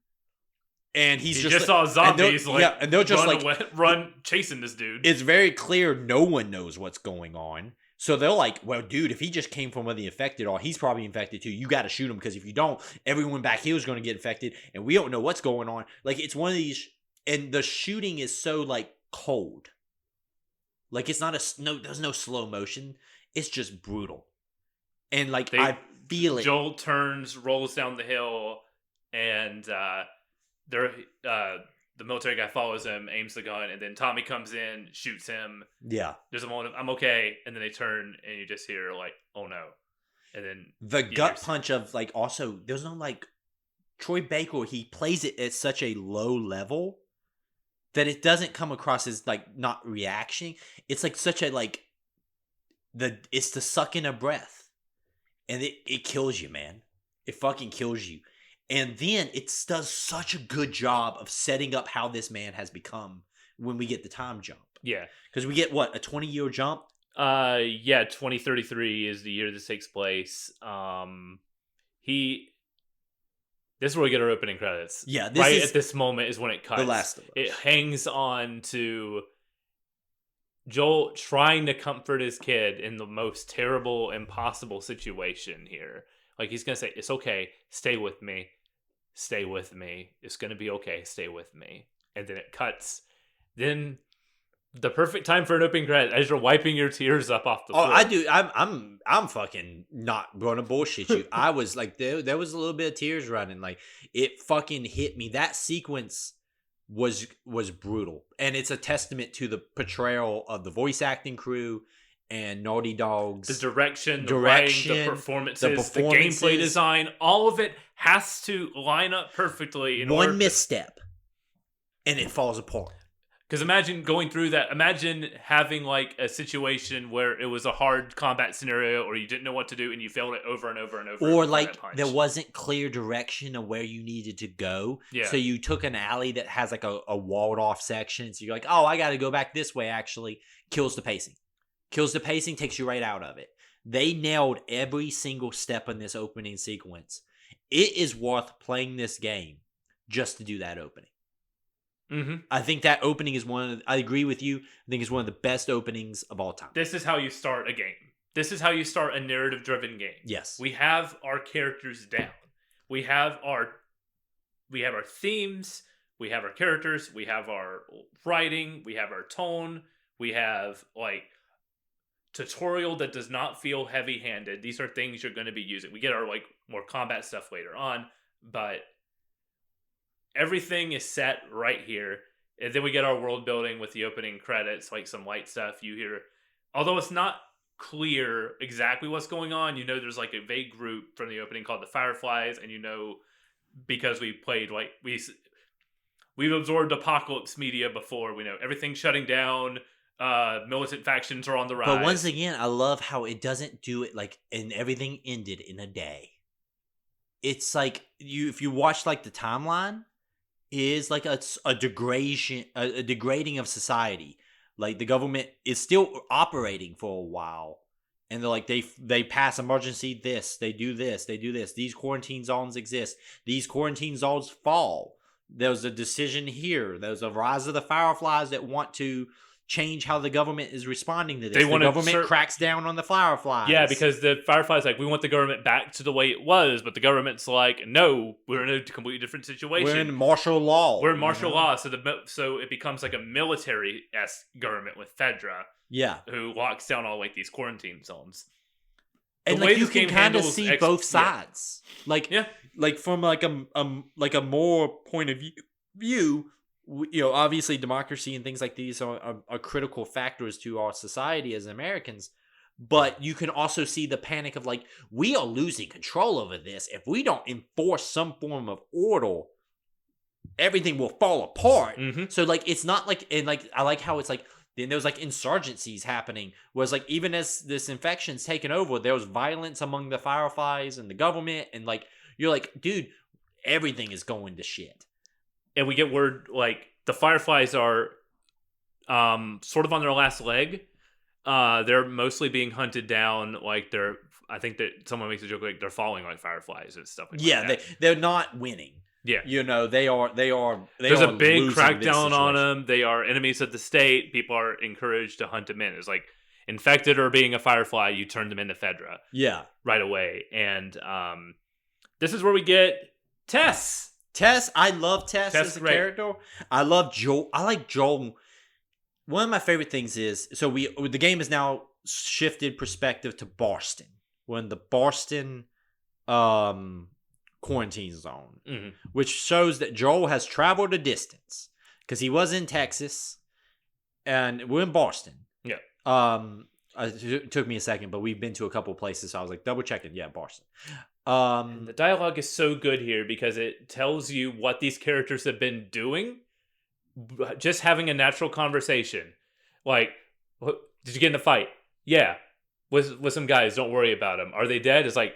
And he just saw zombies and they're just run chasing this dude. It's very clear no one knows what's going on. So they're like, well, dude, if he just came from where the infected are, he's probably infected too. You got to shoot him because if you don't, everyone back here is going to get infected and we don't know what's going on. Like, it's one of these, and the shooting is so like cold. Like, it's not there's no slow motion. It's just brutal. And like, I feel it. Joel turns, rolls down the hill, and the military guy follows him, aims the gun, and then Tommy comes in, shoots him. Yeah. There's a moment of, I'm okay, and then they turn, and you just hear, like, oh no. And then the gut punch of, like, also, there's no, like, Troy Baker, he plays it at such a low level that it doesn't come across as, like, not reaction. It's, like, such a, like, it's the sucking of breath. And it kills you, man. It fucking kills you. And then it does such a good job of setting up how this man has become when we get the time jump. Yeah. Because we get, what, a 20-year jump? Yeah, 2033 is the year this takes place. This is where we get our opening credits. Yeah. At this moment is when it cuts. The Last of Us. It hangs on to Joel trying to comfort his kid in the most terrible, impossible situation here. Like, he's going to say, it's okay. Stay with me. Stay with me. It's going to be okay. Stay with me. And then it cuts. Then the perfect time for an opening credit as you're wiping your tears up off the floor. Oh, I do. I'm fucking not going to bullshit you. I was like, there was a little bit of tears running. Like, it fucking hit me. That sequence was brutal. And it's a testament to the portrayal of the voice acting crew and Naughty Dog's the direction, the writing, the performances, the gameplay design, all of it has to line up perfectly. One misstep, and it falls apart. Because imagine going through that. Imagine having like a situation where it was a hard combat scenario, or you didn't know what to do, and you failed it over and over and over. Or like there wasn't clear direction of where you needed to go. Yeah. So you took an alley that has like a walled off section. So you're like, oh, I got to go back this way. Actually, kills the pacing. Kills the pacing, takes you right out of it. They nailed every single step in this opening sequence. It is worth playing this game just to do that opening. Mm-hmm. I think that opening is I agree with you. I think it's one of the best openings of all time. This is how you start a game. This is how you start a narrative-driven game. Yes. We have our characters down. We have our themes. We have our characters. We have our writing. We have our tone. We have like tutorial that does not feel heavy-handed. These are things you're going to be using. We get our like more combat stuff later on, but everything is set right here. And then we get our world building with the opening credits, like some light stuff you hear. Although it's not clear exactly what's going on, you know there's like a vague group from the opening called the Fireflies, and you know because we played like we've absorbed apocalypse media before, we know everything's shutting down, militant factions are on the rise. But once again, I love how it doesn't do it like and everything ended in a day. It's like if you watch like the timeline, is like a degrading of society. Like the government is still operating for a while, and they're like they pass emergency this, they do this. These quarantine zones exist. These quarantine zones fall. There's a decision here. There's a rise of the Fireflies that want to change how the government is responding to this. The government cracks down on the Fireflies. Yeah, because the Fireflies like, we want the government back to the way it was, but the government's like, no, we're in a completely different situation. We're in martial law. We're in martial law, so it becomes like a military-esque government with Fedra. Yeah, who locks down all like these quarantine zones. And like you can kind of see both sides. Yeah. Like from like a more point of view. You know, obviously democracy and things like these are critical factors to our society as Americans, but you can also see the panic of like, we are losing control over this. If we don't enforce some form of order, everything will fall apart. Mm-hmm. So like, it's not like, and like, I like how it's like, then there's like insurgencies happening, whereas like, even as this infection's taken over, there was violence among the Fireflies and the government, and like, you're like, dude, everything is going to shit. And we get word like the Fireflies are sort of on their last leg. They're mostly being hunted down. Like I think that someone makes a joke like they're falling like fireflies and stuff like that. Yeah, they're not winning. Yeah, you know they are. There's a big crackdown on them. They are enemies of the state. People are encouraged to hunt them in. It's like infected or being a Firefly, you turn them into Fedra. Yeah, right away. And this is where we get Tess. I love Tess as a character. I love Joel. I like Joel. One of my favorite things is, so the game has now shifted perspective to Boston. We're in the Boston quarantine zone, which shows that Joel has traveled a distance because he was in Texas and we're in Boston. Yeah. It took me a second, but we've been to a couple places, so I was like double checking. Yeah, Boston. The dialogue is so good here because it tells you what these characters have been doing. Just having a natural conversation, like, did you get in a fight? Yeah, with some guys. Don't worry about them. Are they dead? It's like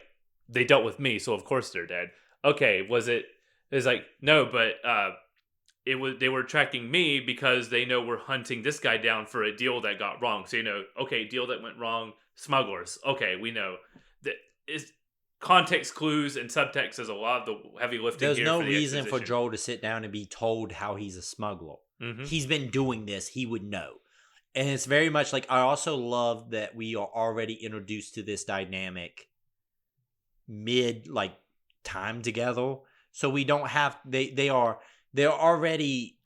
they dealt with me, so of course they're dead. Okay, was it? It's like no, but they were tracking me because they know we're hunting this guy down for a deal that got wrong. So okay, deal that went wrong. Smugglers. Okay, we know that is. Context clues and subtext is a lot of the heavy lifting. There's no reason for Joel to sit down and be told how he's a smuggler. Mm-hmm. He's been doing this. He would know. And it's very much like, I also love that we are already introduced to this dynamic mid like time together. So we don't have, they're already,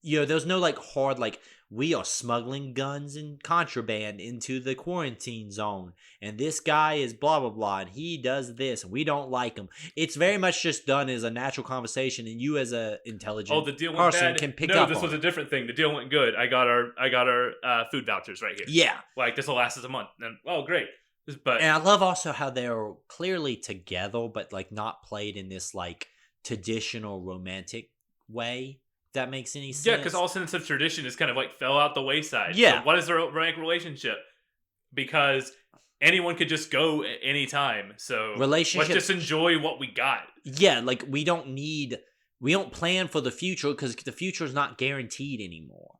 there's no like hard, like, we are smuggling guns and contraband into the quarantine zone, and this guy is blah blah blah, and he does this, and we don't like him. It's very much just done as a natural conversation, and you as a intelligent the deal went person bad. Can pick no, up. This was a different thing. The deal went good. I got our food vouchers right here. Yeah, like this will last us a month. And great. And I love also how they're clearly together, but like not played in this like traditional romantic way. That makes any sense? Yeah, because all sense of tradition is kind of like fell out the wayside. Yeah. So what is their romantic relationship? Because anyone could just go at any time. So let's just enjoy what we got. Yeah, like we don't plan for the future because the future is not guaranteed anymore.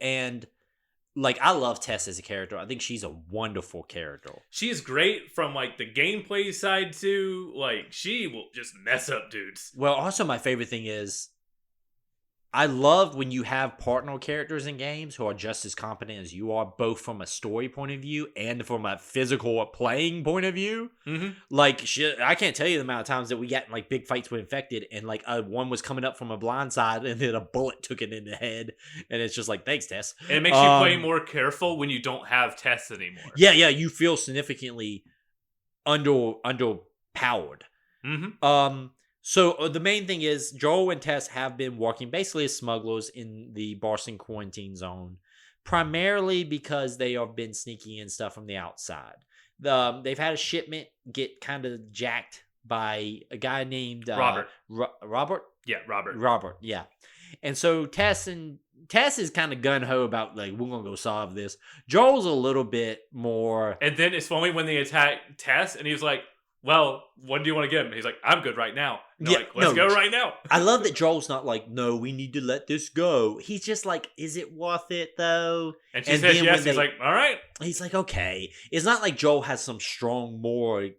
And like I love Tess as a character. I think she's a wonderful character. She is great from like the gameplay side too. Like she will just mess up dudes. Well, also my favorite thing is I love when you have partner characters in games who are just as competent as you are, both from a story point of view and from a physical playing point of view. Mm-hmm. Like, shit, I can't tell you the amount of times that we got in, like, big fights with infected, and like one was coming up from a blind side, and then a bullet took it in the head, and it's just like, thanks, Tess. And it makes you play more careful when you don't have Tess anymore. Yeah, you feel significantly underpowered. Mm-hmm. So the main thing is Joel and Tess have been working basically as smugglers in the Boston quarantine zone, primarily because they have been sneaking in stuff from the outside. They've had a shipment get kind of jacked by a guy named Robert. Robert? Yeah, Robert. Robert, yeah. And so Tess is kind of gung-ho about, like, we're going to go solve this. Joel's a little bit more... And then it's funny when they attack Tess, and he's like, well, what do you want to give him? He's like, I'm good right now. And they're like, let's go right now. I love that Joel's not like, no, we need to let this go. He's just like, is it worth it, though? And she says yes. He's like, all right. He's like, okay. It's not like Joel has some strong, more,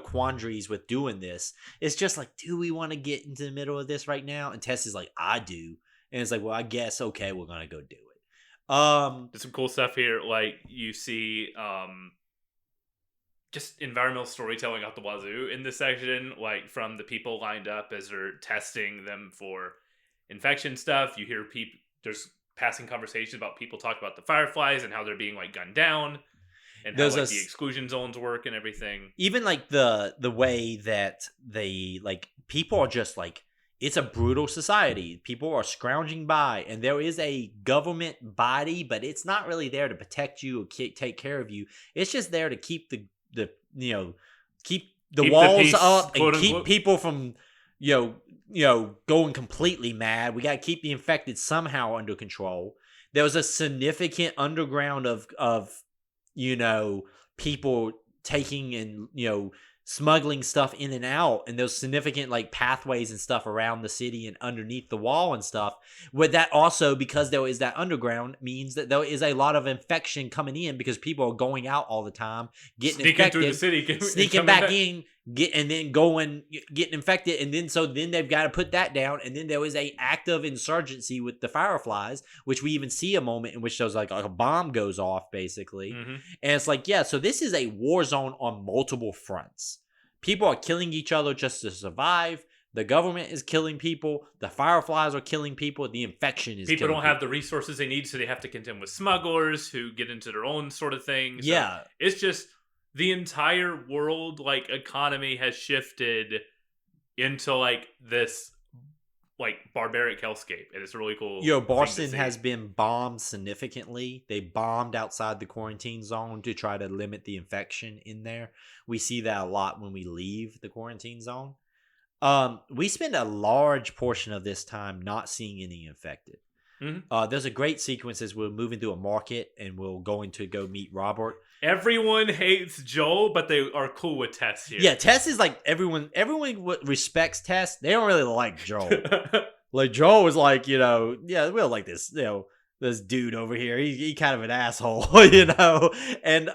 quandaries with doing this. It's just like, do we want to get into the middle of this right now? And Tess is like, I do. And it's like, well, I guess, okay, we're going to go do it. There's some cool stuff here. Like, you see... just environmental storytelling out the wazoo in this section, like from the people lined up as they're testing them for infection stuff. You hear there's passing conversations about people talk about the fireflies and how they're being like gunned down, and how like the exclusion zones work and everything. Even like the way that they like people are just like, it's a brutal society. People are scrounging by, and there is a government body, but it's not really there to protect you or take care of you. It's just there to keep keep the walls peace, up and keep unquote. people from going completely mad. We got to keep the infected somehow under control. There was a significant underground of people taking and smuggling stuff in and out, and those significant like pathways and stuff around the city and underneath the wall and stuff. With that also, because there is that underground, means that there is a lot of infection coming in because people are going out all the time, getting infected, through the city, sneaking back in, getting infected, and then they've got to put that down. And then there was a active insurgency with the fireflies, which we even see a moment in which there's like a bomb goes off basically. Mm-hmm. And it's like, yeah, so this is a war zone on multiple fronts. People are killing each other just to survive. The government is killing people. The fireflies are killing people. The infection is people killing don't have the resources they need, so they have to contend with smugglers who get into their own sort of thing. So yeah, it's just the entire world like economy has shifted into like this like barbaric hellscape, and it's really cool. Boston has been bombed significantly. They bombed outside the quarantine zone to try to limit the infection in there. We see that a lot when we leave the quarantine zone. We spend a large portion of this time not seeing any infected. Mm-hmm. There's a great sequence as we're moving through a market and we're going to go meet Robert. Everyone hates Joel, but they are cool with Tess here. Yeah, Tess is like everyone respects Tess. They don't really like Joel. Like Joel was like, we don't like this, this dude over here. He kind of an asshole, And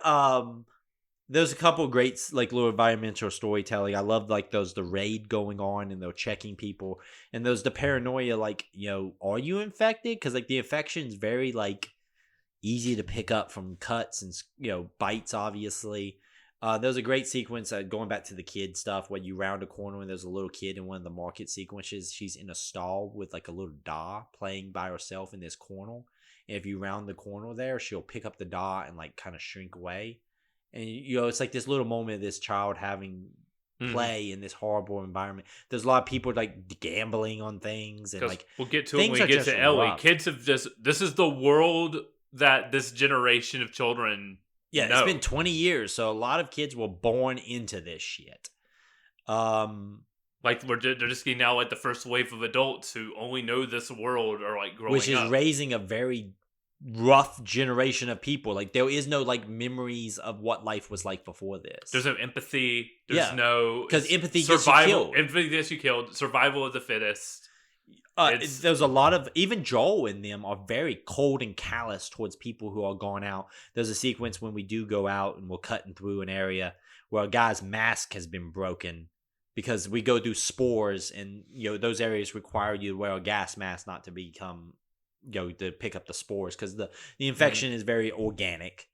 there's a couple of great like little environmental storytelling. I love like the raid going on and they're checking people, and there's the paranoia like, are you infected? Because like the infection is very like easy to pick up from cuts and bites. Obviously, there's a great sequence going back to the kid stuff where you round a corner and there's a little kid in one of the market sequences. She's in a stall with like a little doll playing by herself in this corner, and if you round the corner there, she'll pick up the doll and like kind of shrink away. And it's like this little moment of this child having play in this horrible environment. There's a lot of people like gambling on things, and like we'll get to it when we get to Ellie. Rough. Kids have this is the world that this generation of children know. It's been 20 years, so a lot of kids were born into this shit. Like they're just getting now like the first wave of adults who only know this world or like growing up, which is raising a very rough generation of people. Like there is no like memories of what life was like before this. There's no empathy. There's no, because empathy gets you killed. Empathy gets you killed. Survival of the fittest. There's a lot of, even Joel and them are very cold and callous towards people who are going out. There's a sequence when we do go out and we're cutting through an area where a guy's mask has been broken because we go through spores, and those areas require you to wear a gas mask not to become to pick up the spores, because the infection is very organic.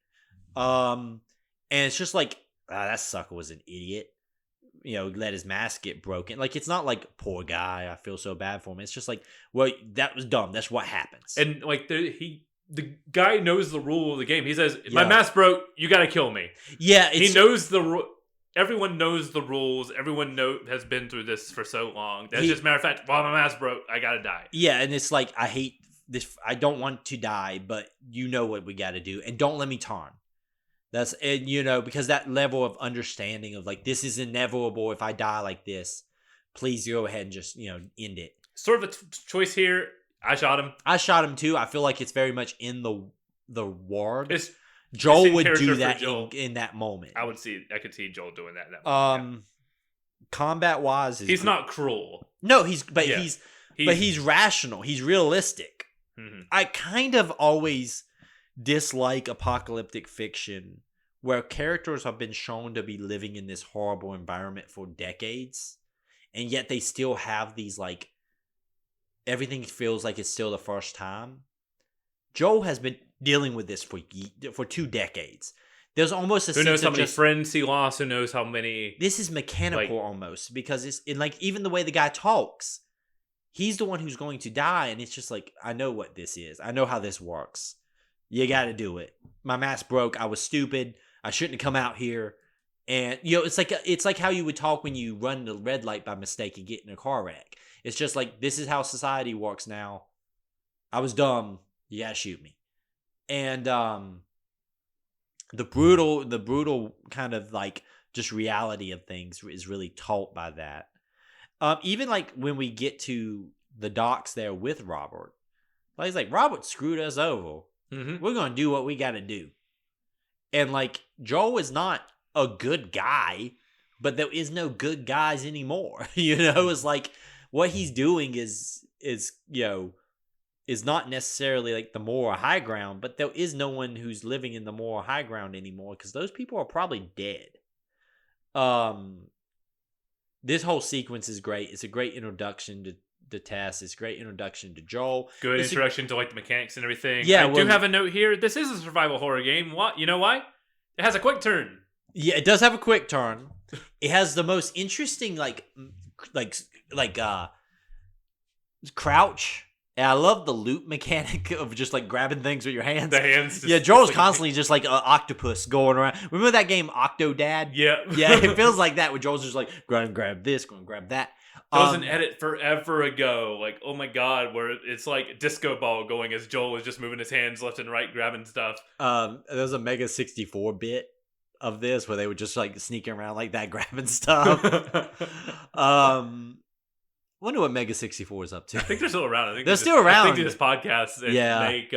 And it's just like, that sucker was an idiot. Let his mask get broken. Like, it's not like, poor guy, I feel so bad for him. It's just like, well, that was dumb. That's what happens. And like the guy knows the rule of the game. He says, my mask broke, you gotta kill me. Yeah, he knows everyone knows the rules. Everyone has been through this for so long. That's just a matter of fact, while my mask broke, I gotta die. Yeah, and it's like, I hate this. I don't want to die, but you know what we gotta do. And don't let me turn. That's, and because that level of understanding of like, this is inevitable if I die like this, please go ahead and just, end it. Sort of a choice here. I shot him too. I feel like it's very much in the ward. Joel would do that in that moment. I could see Joel doing that in that moment. Combat wise, he's not cruel. No, he's rational. He's realistic. Mm-hmm. I kind of always dislike apocalyptic fiction where characters have been shown to be living in this horrible environment for decades, and yet they still have these, like, everything feels like it's still the first time. Joel has been dealing with this for 2 decades. There's almost a sense of, who knows how many friends he lost, who knows how many... This is mechanical almost, because it's like, even the way the guy talks, he's the one who's going to die, and it's just like, I know what this is. I know how this works. You got to do it. My mask broke. I was stupid. I shouldn't have come out here. And it's like how you would talk when you run the red light by mistake and get in a car wreck. It's just like, this is how society works now. I was dumb. You got to shoot me. And the brutal kind of like just reality of things is really taught by that. Even like when we get to the docks there with Robert, like, he's like, Robert screwed us over. Mm-hmm. We're going to do what we got to do. And like, Joel is not a good guy, but there is no good guys anymore. It's like, what he's doing is not necessarily like the moral high ground, but there is no one who's living in the moral high ground anymore, because those people are probably dead. This whole sequence is great. It's a great introduction to Tess. It's a great introduction to Joel. Good introduction to like the mechanics and everything. Yeah, I do have a note here. This is a survival horror game. What? You know why? It has a quick turn. Yeah, it does have a quick turn. It has the most interesting like crouch. And I love the loop mechanic of just like grabbing things with your hands. The hands. Yeah, Joel's constantly just like an octopus going around. Remember that game Octodad? Yeah. Yeah, it feels like that, where Joel's just like, go and grab this, go and grab that. There was an edit forever ago, like, oh my god, where it's like disco ball going as Joel is just moving his hands left and right, grabbing stuff. There's a Mega 64 bit of this where they were just like sneaking around like that, grabbing stuff. Wonder what Mega 64 is up to. I think they're still around. I think they're still around. I think they just podcasts and make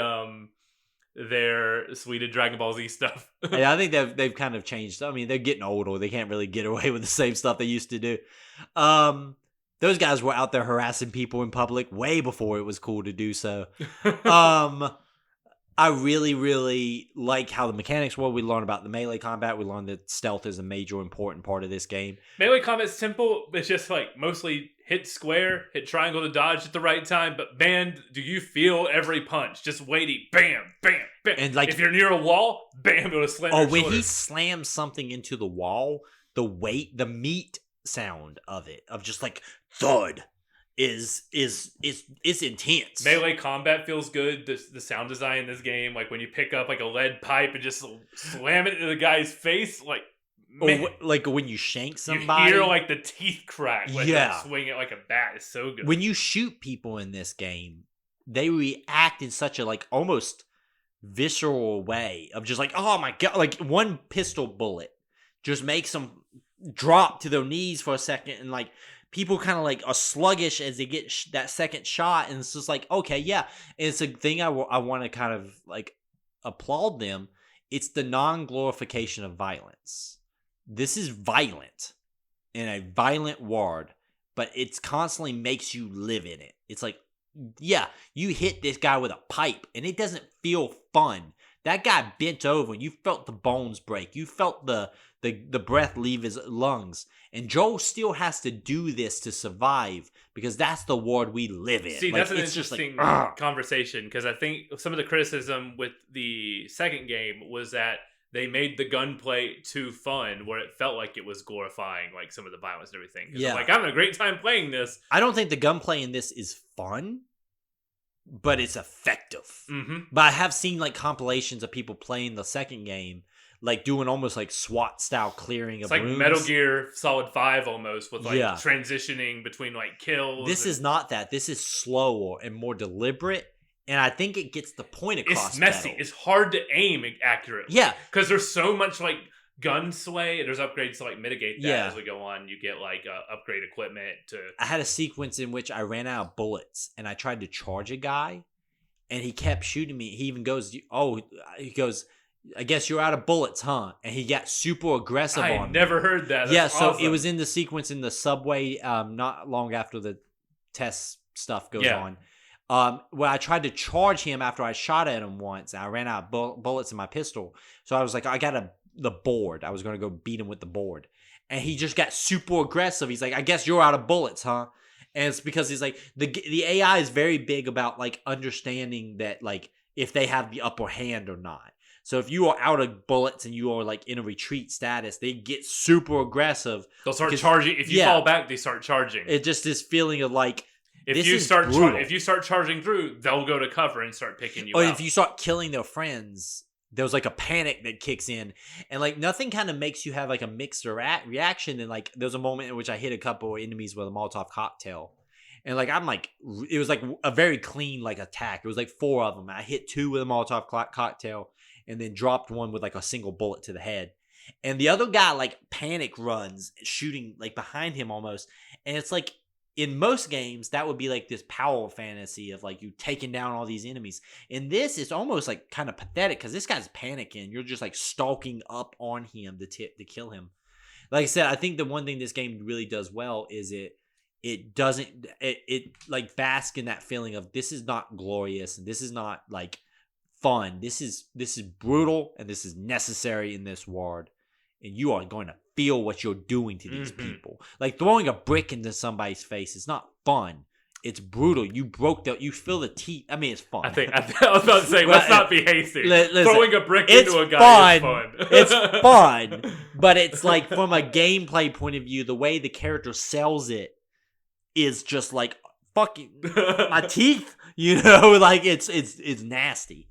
their sweeted Dragon Ball Z stuff. Yeah, I think they've kind of changed. I mean, they're getting older. They can't really get away with the same stuff they used to do. Those guys were out there harassing people in public way before it was cool to do so. I really, really like how the mechanics were. We learned about the melee combat. We learned that stealth is a major important part of this game. Melee combat's simple. It's just like mostly hit square, hit triangle to dodge at the right time. But man, do you feel every punch? Just weighty, bam, bam, bam. And like, if you're near a wall, bam, it'll slam. Oh, when he slams something into the wall, the weight, the meat sound of it, of just like thud, is intense. Melee combat feels good. The sound design in this game, like when you pick up like a lead pipe and just slam it into the guy's face, like, man, or like when you shank somebody, you hear like the teeth crack. Like, swing it like a bat. It's so good. When you shoot people in this game, they react in such a like almost visceral way of just like, oh my god, like one pistol bullet just makes them drop to their knees for a second, and like people kind of like are sluggish as they get that second shot, and it's just like, okay, yeah. And it's a thing I want to kind of like applaud them. It's the non-glorification of violence. This is violent in a violent world, but it's constantly makes you live in it. It's like, yeah, you hit this guy with a pipe and it doesn't feel fun. That guy bent over and you felt the bones break. You felt the breath leave his lungs. And Joel still has to do this to survive because that's the world we live in. See, like, that's an interesting conversation because I think some of the criticism with the second game was that they made the gunplay too fun, where it felt like it was glorifying like some of the violence and everything. Yeah, I'm like, I'm having a great time playing this. I don't think the gunplay in this is fun, but it's effective. Mm-hmm. But I have seen like compilations of people playing the second game, like doing almost like SWAT style clearing of rooms. It's like Metal Gear Solid 5 almost, with like transitioning between like kills. This is not that. This is slower and more deliberate. And I think it gets the point across. It's messy. better. It's hard to aim accurately. Yeah. Because there's so much like gun sway. And there's upgrades to like mitigate that as we go on. You get like upgrade equipment to. I had a sequence in which I ran out of bullets and I tried to charge a guy and he kept shooting me. He even goes, I guess you're out of bullets, huh? And he got super aggressive on me. I never heard that. That's so awesome. it was in the sequence in the subway not long after the test stuff goes on. Where I tried to charge him after I shot at him once. And I ran out of bullets in my pistol. So I was like, I got the board. I was going to go beat him with the board. And he just got super aggressive. He's like, I guess you're out of bullets, huh? And it's because he's like, the AI is very big about like understanding that like if they have the upper hand or not. So if you are out of bullets and you are like in a retreat status, they get super aggressive. They'll start charging. If you fall back, they start charging. It's just this feeling of like, if you start charging through, they'll go to cover and start picking you out. Or if you start killing their friends, there's like a panic that kicks in, and like nothing kind of makes you have like a mixed reaction. And like there's a moment in which I hit a couple of enemies with a Molotov cocktail, and like I'm like it was like a very clean like attack. It was like 4 of them. I hit 2 with a Molotov cocktail, and then dropped one with like a single bullet to the head. And the other guy like panic runs, shooting like behind him almost, and it's like. In most games, that would be like this power fantasy of like you taking down all these enemies. In this, it's almost like kind of pathetic because this guy's panicking. You're just like stalking up on him to kill him. Like I said, I think the one thing this game really does well is it doesn't like bask in that feeling of this is not glorious and this is not like fun. This is brutal and this is necessary in this world. And you are going to feel what you're doing to these people. Like throwing a brick into somebody's face is not fun. It's brutal. You feel the teeth. I mean, it's fun. I was about to say, let's not be hasty. Throwing a brick into a guy is fun. It's fun. But it's like from a gameplay point of view, the way the character sells it is just like fucking my teeth. You know, like it's nasty.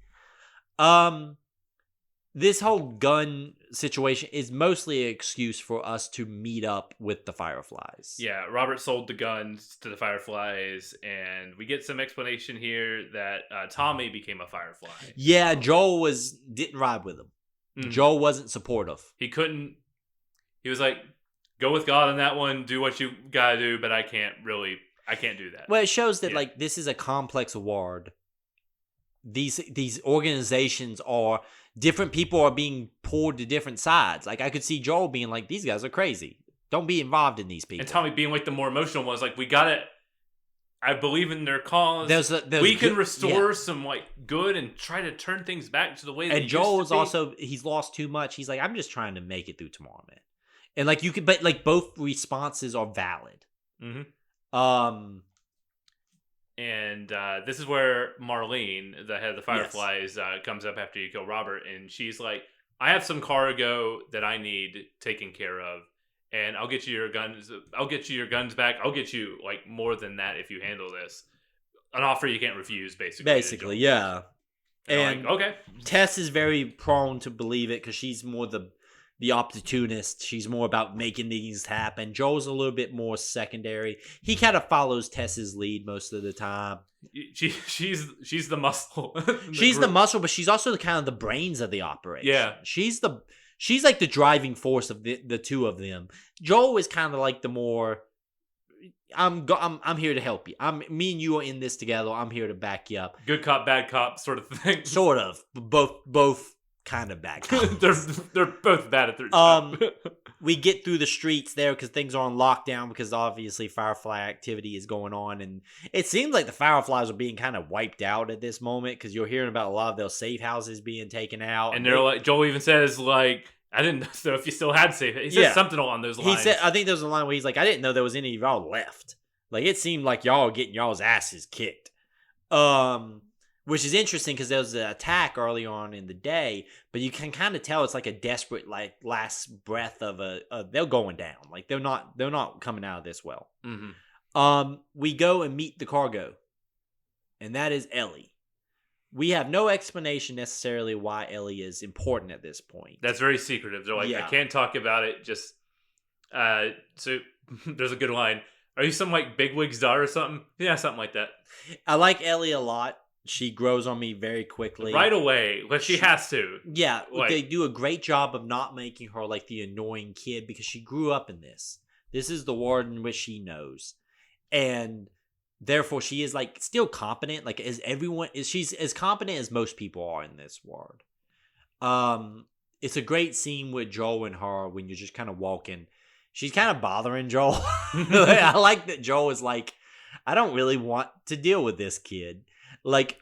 This whole gun situation is mostly an excuse for us to meet up with the Fireflies. Yeah, Robert sold the guns to the Fireflies, and we get some explanation here that Tommy became a Firefly. Yeah, Joel didn't ride with him. Mm-hmm. Joel wasn't supportive. He was like, go with God on that one, do what you gotta do, but I can't do that. Well, it shows that like this is a complex award. These organizations are different people are being pulled to different sides. Like I could see Joel being like, these guys are crazy. Don't be involved in these people. And Tommy being like the more emotional ones, like I believe in their cause. We can restore some like good and try to turn things back to the way that and Joel is also he's lost too much. He's like, I'm just trying to make it through tomorrow, man. And like you could, but like both responses are valid. Mm-hmm. And this is where Marlene, the head of the Fireflies, comes up after you kill Robert, and she's like, I have some cargo that I need taken care of, and I'll get you your guns. I'll get you your guns back. I'll get you like more than that if you handle this. An offer you can't refuse, basically. Basically, yeah. And like, okay. Tess is very prone to believe it because she's more the opportunist. She's more about making things happen. Joel's a little bit more secondary. He kind of follows Tess's lead most of the time. She's the muscle. She's the muscle, but she's also kind of the brains of the operation. Yeah. She's like the driving force of the two of them. Joel is kind of like the more I'm here to help you. Me and you are in this together. I'm here to back you up. Good cop, bad cop sort of thing. Sort of. Both kind of bad cops. they're both bad at their job. We get through the streets there because things are on lockdown because obviously Firefly activity is going on, and it seems like the Fireflies are being kind of wiped out at this moment because you're hearing about a lot of those safe houses being taken out, and they're like, Joel even says like, I didn't know if you still had safe. He says something along those lines. He said, I think there's a line where he's like, I didn't know there was any of y'all left. Like it seemed like y'all were getting y'all's asses kicked. Which is interesting because there was an attack early on in the day, but you can kind of tell it's like a desperate, like last breath of they're going down. Like they're not coming out of this well. Mm-hmm. We go and meet the cargo, and that is Ellie. We have no explanation necessarily why Ellie is important at this point. That's very secretive. They're like, I can't talk about it. Just so there's a good line. Are you some like bigwig's daughter or something? Yeah, something like that. I like Ellie a lot. She grows on me very quickly. Right away, but she has to. Yeah, they do a great job of not making her like the annoying kid because she grew up in this. This is the world in which she knows. And therefore she is like still competent. Like she's as competent as most people are in this world. It's a great scene with Joel and her when you're just kind of walking. She's kind of bothering Joel. I like that Joel is like, I don't really want to deal with this kid. Like,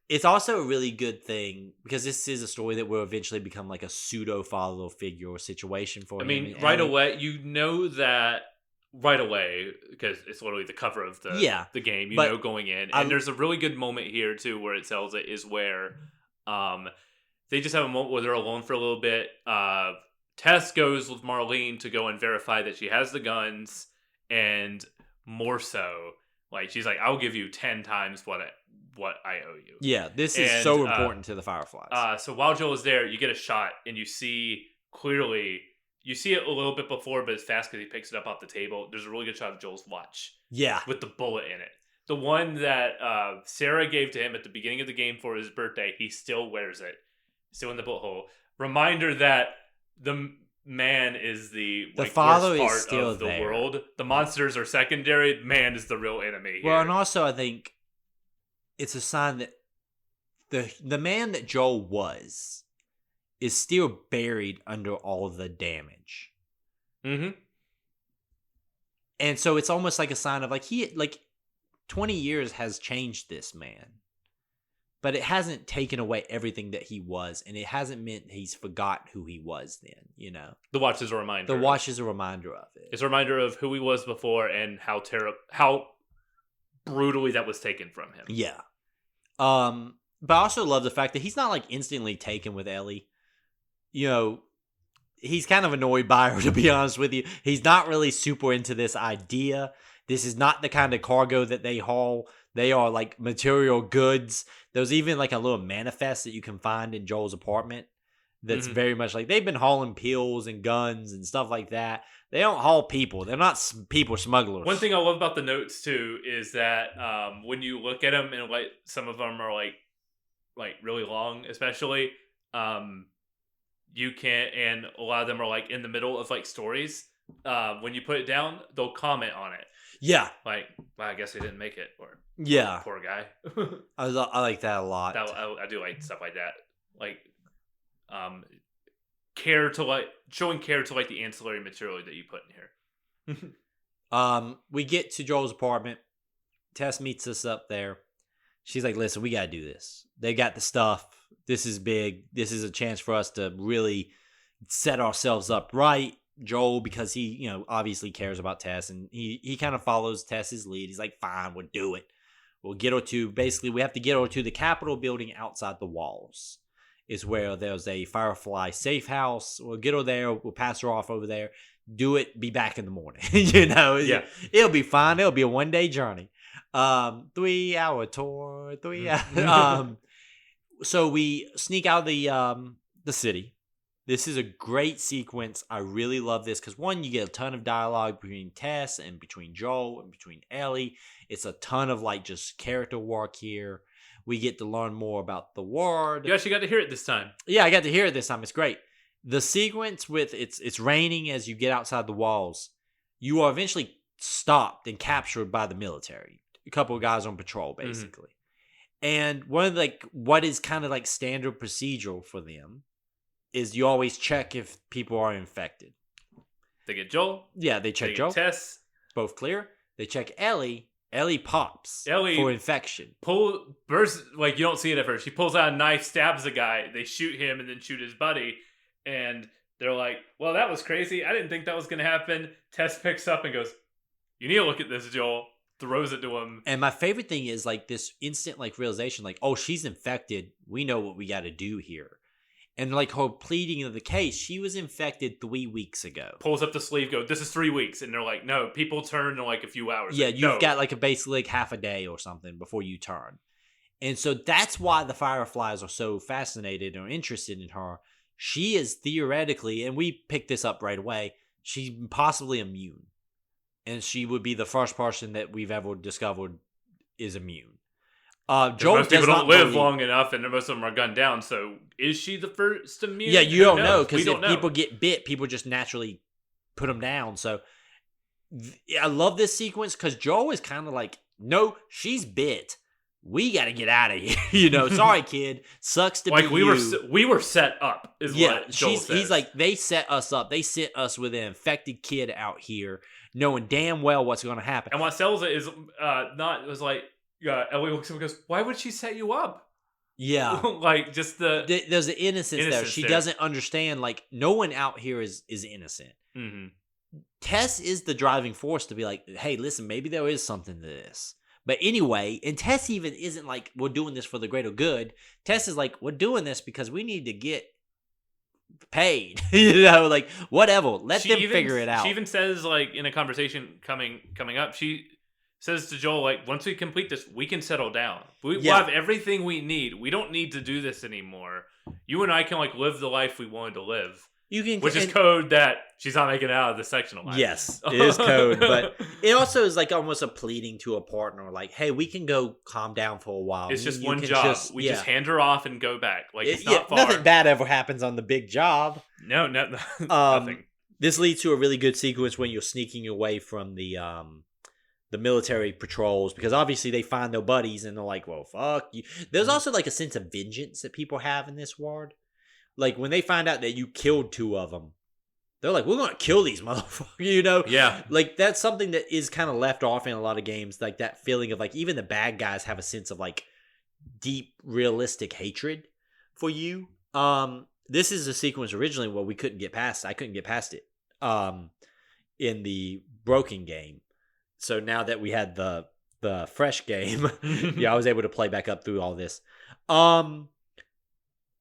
it's also a really good thing because this is a story that will eventually become like a pseudo father figure or situation for him. I mean, right away, you know that right away because it's literally the cover of the game. You know going in, and there's a really good moment here too where it tells it is where they just have a moment where they're alone for a little bit. Tess goes with Marlene to go and verify that she has the guns, and more so, like she's like, "I'll give you 10 times what I owe you." Yeah, this is so important to the Fireflies. So while Joel is there, you get a shot, and you see clearly. You see it a little bit before, but it's fast because he picks it up off the table. There's a really good shot of Joel's watch. Yeah, with the bullet in it. The one that Sarah gave to him at the beginning of the game for his birthday. He still wears it, still in the bullet hole. Reminder that the man is the father worst part is still of the there. world. The monsters are secondary. Man is the real enemy here. Well, and also I think it's a sign that the man that Joel was is still buried under all the damage. Mm-hmm. And so it's almost like a sign of like 20 years has changed this man. But it hasn't taken away everything that he was, and it hasn't meant he's forgot who he was then, you know. The watch is a reminder. The watch is a reminder of it. It's a reminder of who he was before and how brutally that was taken from him. Yeah. But I also love the fact that he's not like instantly taken with Ellie. You know, he's kind of annoyed by her, to be honest with you. He's not really super into this idea. This is not the kind of cargo that they haul. They are like material goods. There's even like a little manifest that you can find in Joel's apartment that's very much like they've been hauling pills and guns and stuff like that. They don't haul people. They're not people smugglers. One thing I love about the notes too is that when you look at them and like some of them are like really long, especially you can, and a lot of them are like in the middle of like stories. When you put it down, they'll comment on it. Yeah, like, well, I guess he didn't make it, or poor guy. I like that a lot. I do like stuff like that, like care to like showing care to like the ancillary material that you put in here. We get to Joel's apartment. Tess meets us up there. She's like, "Listen, we gotta do this. They got the stuff. This is big. This is a chance for us to really set ourselves up right." Joel, because he, you know, obviously cares about Tess, and he kind of follows Tess's lead. He's like, fine, we'll do it. We'll get her to, basically, we have to get her to the Capitol building outside the walls, is where there's a Firefly safe house. We'll get her there. We'll pass her off over there. Do it. Be back in the morning. You know, yeah. It'll be fine. It'll be a one-day journey. 3-hour tour. So we sneak out of the city. This is a great sequence. I really love this because, one, you get a ton of dialogue between Tess and between Joel and between Ellie. It's a ton of, like, just character work here. We get to learn more about the world. You actually got to hear it this time. Yeah, I got to hear it this time. It's great. The sequence with it's raining as you get outside the walls. You are eventually stopped and captured by the military. A couple of guys on patrol, basically. And one of, like, what is kind of, like, standard procedural for them is you always check if people are infected. They get Joel. Yeah, they check They Joel. get Tess. Both clear. They check Ellie. Ellie pops for infection. Bursts, like, you don't see it at first. She pulls out a knife, stabs a guy. They shoot him and then shoot his buddy. And they're like, well, that was crazy. I didn't think that was going to happen. Tess picks up and goes, you need to look at this, Joel. Throws it to him. And my favorite thing is like this instant like realization, like, oh, she's infected. We know what we got to do here. And like her pleading of the case, she was infected 3 weeks ago. Pulls up the sleeve, go, this is 3 weeks. And they're like, no, people turn in like a few hours. Yeah, like, you've got like basically like half a day or something before you turn. And so that's why the Fireflies are so fascinated or interested in her. She is theoretically, and we picked this up right away, she's possibly immune. And she would be the first person that we've ever discovered is immune. Joel most people does don't live long enough, and most of them are gunned down. So, is she the first immune? Yeah, you don't know, because if know. people get bit, people just naturally put them down. So, I love this sequence because Joel is kind of like, no, she's bit. We got to get out of here. You know, sorry, kid. Sucks to be you. We were set up. Is what Joel says. He's like, they set us up. They sent us with an infected kid out here, knowing damn well what's going to happen. And what sells it is Ellie looks at him and goes, why would she set you up? Yeah. Like, just there's an innocence there. She doesn't understand, like, no one out here is innocent. Mm-hmm. Tess is the driving force to be like, hey, listen, maybe there is something to this. But anyway, and Tess even isn't like, we're doing this for the greater good. Tess is like, we're doing this because we need to get paid. You know, like, whatever. Let them figure it out. She even says, like, in a conversation coming up, she says to Joel, like, once we complete this, we can settle down. We'll have everything we need. We don't need to do this anymore. You and I can, like, live the life we wanted to live. Which is code that she's not making it out of the section alive. Yes, it is code. But it also is, like, almost a pleading to a partner. Like, hey, we can go calm down for a while. It's just one job. We just hand her off and go back. Like, it's not far. Nothing bad ever happens on the big job. No, nothing. This leads to a really good sequence when you're sneaking away from the military patrols, because obviously they find their buddies and they're like, well, fuck you. There's also like a sense of vengeance that people have in this world. Like when they find out that you killed 2 of them, they're like, we're going to kill these motherfuckers, you know? Yeah. Like that's something that is kind of left off in a lot of games. Like that feeling of like, even the bad guys have a sense of like deep, realistic hatred for you. This is a sequence originally where we couldn't get past. I couldn't get past it in the broken game. So now that we had the fresh game, I was able to play back up through all this.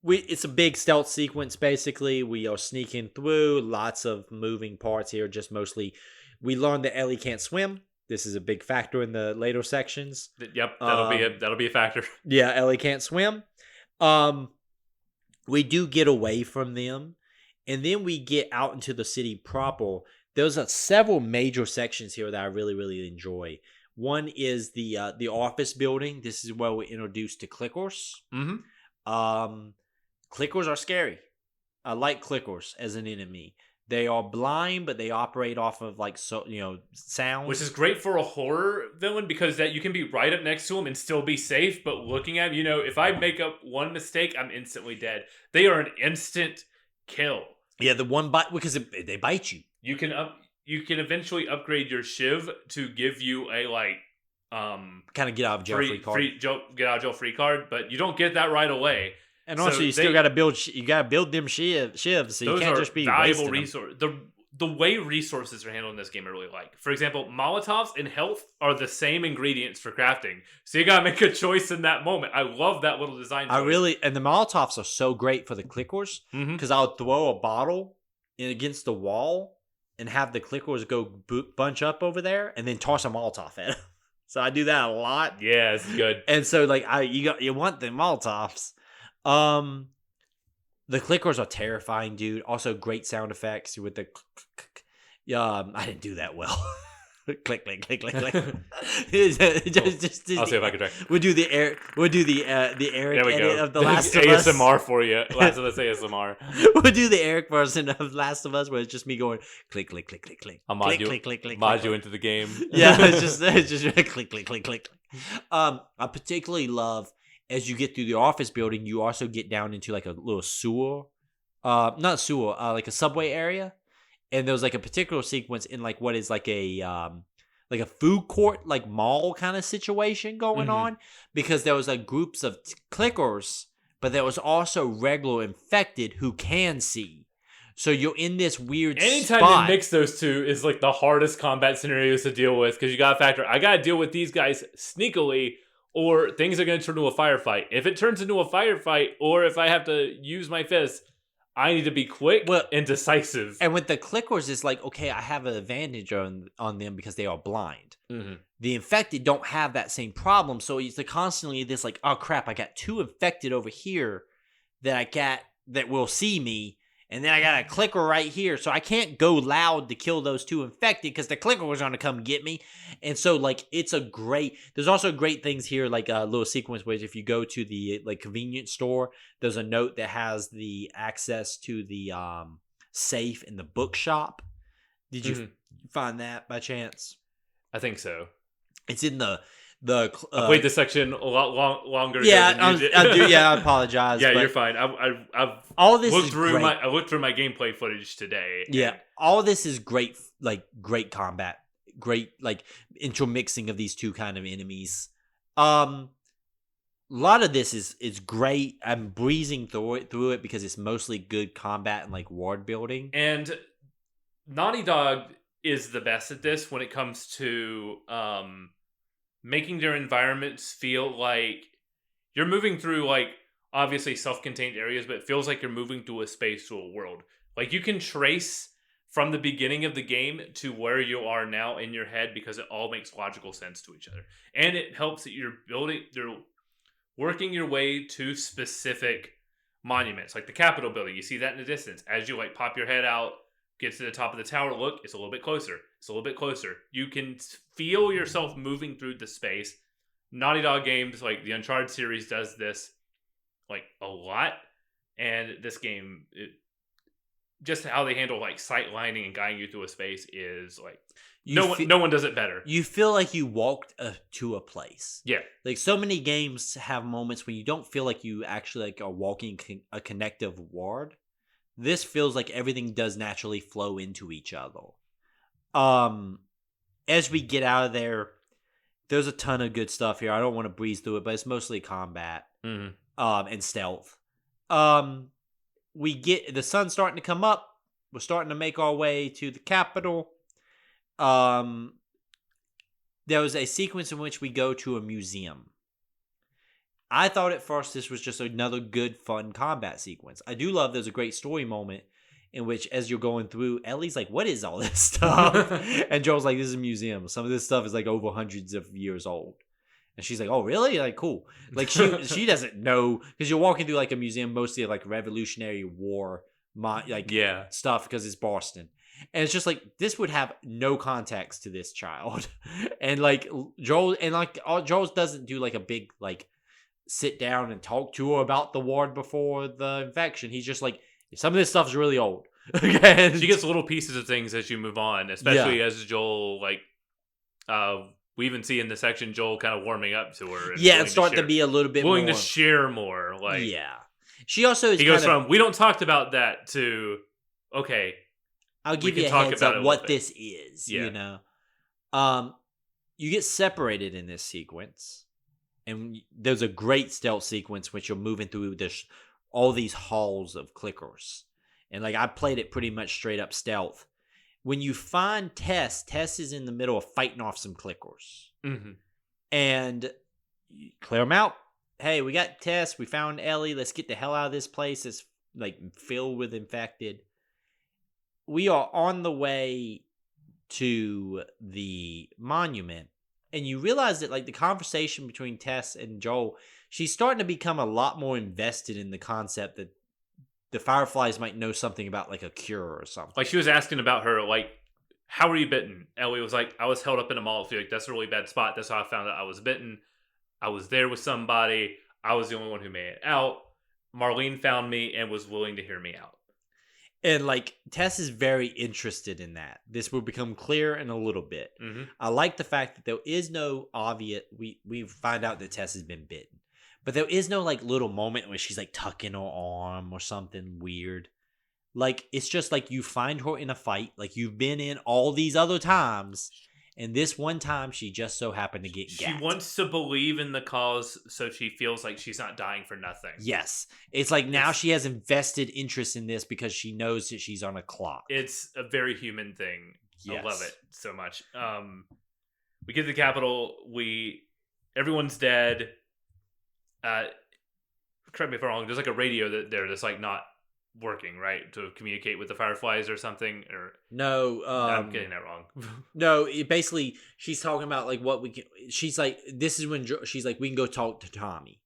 It's a big stealth sequence, basically. We are sneaking through, lots of moving parts here, just mostly. We learned that Ellie can't swim. This is a big factor in the later sections. Yep, that'll be a factor. Yeah, Ellie can't swim. We do get away from them, and then we get out into the city proper. There's several major sections here that I really, really enjoy. One is the office building. This is where we're introduced to clickers. Mm-hmm. Clickers are scary. I like clickers as an enemy. They are blind, but they operate off of sound, which is great for a horror villain because that you can be right up next to them and still be safe. But looking at him, if I make up one mistake, I'm instantly dead. They are an instant kill. Yeah, the one bite because they bite you. You can eventually upgrade your shiv to give you a kind of get out of jail free card. Get out of jail free card, but you don't get that right away. And also, you still got to build. You got to build them shivs, so you can't just be valuable wasting resource. The way resources are handled in this game, I really like. For example, Molotovs and health are the same ingredients for crafting, so you gotta make a choice in that moment. I love that little design choice. And the Molotovs are so great for the clickers because I'll throw a bottle against the wall and have the clickers go bunch up over there, and then toss a Molotov at them. So I do that a lot. Yeah, it's good. And so you want the Molotovs. The clickers are terrifying, dude. Also, great sound effects with the. I didn't do that well. Click, click, click, click, click. just I'll see if I can try. We'll do the Eric edit of the Last of Us. ASMR for you. Last of Us ASMR. We'll do the Eric version of Last of Us where it's just me going click, click, click, click, click. I'll mod you into the game. Yeah, it's just click, click, click, click, click. I particularly love. As you get through the office building, you also get down into like a little sewer not sewer, like a subway area, and there was like a particular sequence in like what is like a food court, like mall kind of situation going on, because there was like groups of clickers, but there was also regular infected who can see. So you're in this weird Anytime spot. you mix those two is like the hardest combat scenarios to deal with, because you got to factor, I got to deal with these guys sneakily, or things are going to turn into a firefight. If it turns into a firefight, or if I have to use my fists, I need to be quick and decisive. And with the clickers, it's like, okay, I have an advantage on them because they are blind. The infected don't have that same problem, so it's constantly this like, oh crap, I got 2 infected over here that will see me, and then I got a clicker right here, so I can't go loud to kill those 2 infected because the clicker was going to come get me. And so like there's also great things here, like a little sequence where if you go to the like convenience store, there's a note that has the access to the safe in the bookshop. Did you find that by chance? I think so. It's in the I played this section a lot longer. Yeah, ago than you did. I do. Yeah, I apologize. Yeah, but you're fine. I've all this looked is through great. I looked through my gameplay footage today. Yeah, all this is great. Like great combat, great like intermixing of these two kind of enemies. A lot of this is great. I'm breezing through it because it's mostly good combat and like ward building. And Naughty Dog is the best at this when it comes to making their environments feel like you're moving through, like, obviously self-contained areas, but it feels like you're moving through a space, to a world. Like, you can trace from the beginning of the game to where you are now in your head because it all makes logical sense to each other. And it helps that you're working your way to specific monuments, like the Capitol building. You see that in the distance. As you, like, pop your head out, get to the top of the tower, look, it's a little bit closer. It's a little bit closer. You can feel yourself moving through the space. Naughty Dog games, like the Uncharted series, does this like a lot. And this game, just how they handle like sight lining and guiding you through a space is like no one does it better. You feel like you walked to a place. Yeah, like so many games have moments when you don't feel like you actually like are walking a connective ward. This feels like everything does naturally flow into each other. As we get out of there, there's a ton of good stuff here. I don't want to breeze through it, but it's mostly combat and stealth. We get the sun's starting to come up. We're starting to make our way to the capital. There was a sequence in which we go to a museum. I thought at first this was just another good, fun combat sequence. I do love there's a great story moment in which, as you're going through, Ellie's like, what is all this stuff? And Joel's like, this is a museum. Some of this stuff is like over hundreds of years old. And she's like, oh, really? Like, cool. Like, she doesn't know, because you're walking through like a museum mostly of like Revolutionary War stuff, because it's Boston. And it's just like, this would have no context to this child. And like Joel doesn't do like a big like sit down and talk to her about the ward before the infection. He's just like, some of this stuff's really old. Okay. She gets little pieces of things as you move on, especially as Joel, like, we even see in the section Joel kind of warming up to her. And starting to be a little bit willing more to share more. Like, yeah. She also is. He goes from, we don't talk about that, to, okay, I'll give you a heads up what this is. Yeah. You know, you get separated in this sequence, and there's a great stealth sequence which you're moving through all these halls of clickers, and like I played it pretty much straight up stealth. When you find Tess is in the middle of fighting off some clickers, and you clear them out. Hey, we got Tess. We found Ellie. Let's get the hell out of this place. It's like filled with infected. We are on the way to the monument, and you realize that like the conversation between Tess and Joel, she's starting to become a lot more invested in the concept that the Fireflies might know something about like a cure or something. Like, she was asking about her, like, how were you bitten? Ellie was like, I was held up in a mall. Like, that's a really bad spot. That's how I found out I was bitten. I was there with somebody. I was the only one who made it out. Marlene found me and was willing to hear me out. And like Tess is very interested in that. This will become clear in a little bit. I like the fact that there is no obvious. We find out that Tess has been bitten, but there is no like little moment where she's like tucking her arm or something weird. Like, it's just like you find her in a fight, like you've been in all these other times, and this one time she just so happened to get She gacked. wants to believe in the cause, so she feels like she's not dying for nothing. Yes. It's like now she has invested interest in this because she knows that she's on a clock. It's a very human thing. Yes. I love it so much. We get to the Capitol. Everyone's dead. Correct me if I'm wrong. There's like a radio that's like not working, right, to communicate with the Fireflies or something. Or No, I'm getting that wrong. No, basically she's talking about like what we can. She's like, this is when she's like, we can go talk to Tommy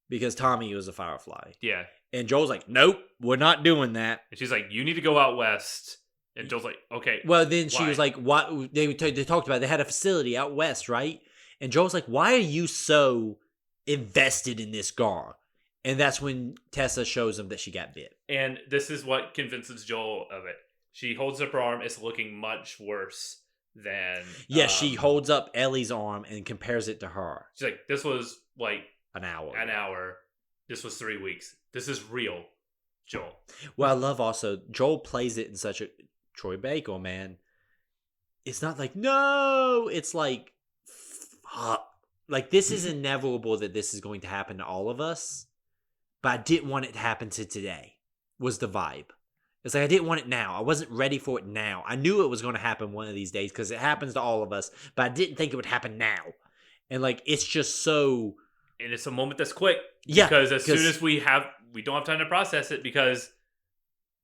because Tommy was a Firefly. Yeah, and Joel's like, nope, we're not doing that. and she's like, you need to go out west. And Joel's like, okay. Well, then she why? was like, what? They talked about they had a facility out west, right? And Joel's like, why are you so invested in this gar? And that's when Tessa shows him that she got bit. And this is what convinces Joel of it. She holds up her arm. It's looking much worse than... Yeah, she holds up Ellie's arm and compares it to her. She's like, this was like... An hour. This was 3 weeks. This is real, Joel. Well, I love also, Joel plays it in such a... Troy Baker, man. It's not like, no! It's like, fuck. Like, this is inevitable that this is going to happen to all of us. But I didn't want it to happen to today, was the vibe. It's like, I didn't want it now. I wasn't ready for it now. I knew it was going to happen one of these days because it happens to all of us, but I didn't think it would happen now. And, like, it's just so... And it's a moment that's quick. Yeah. Because as soon as we don't have time to process it because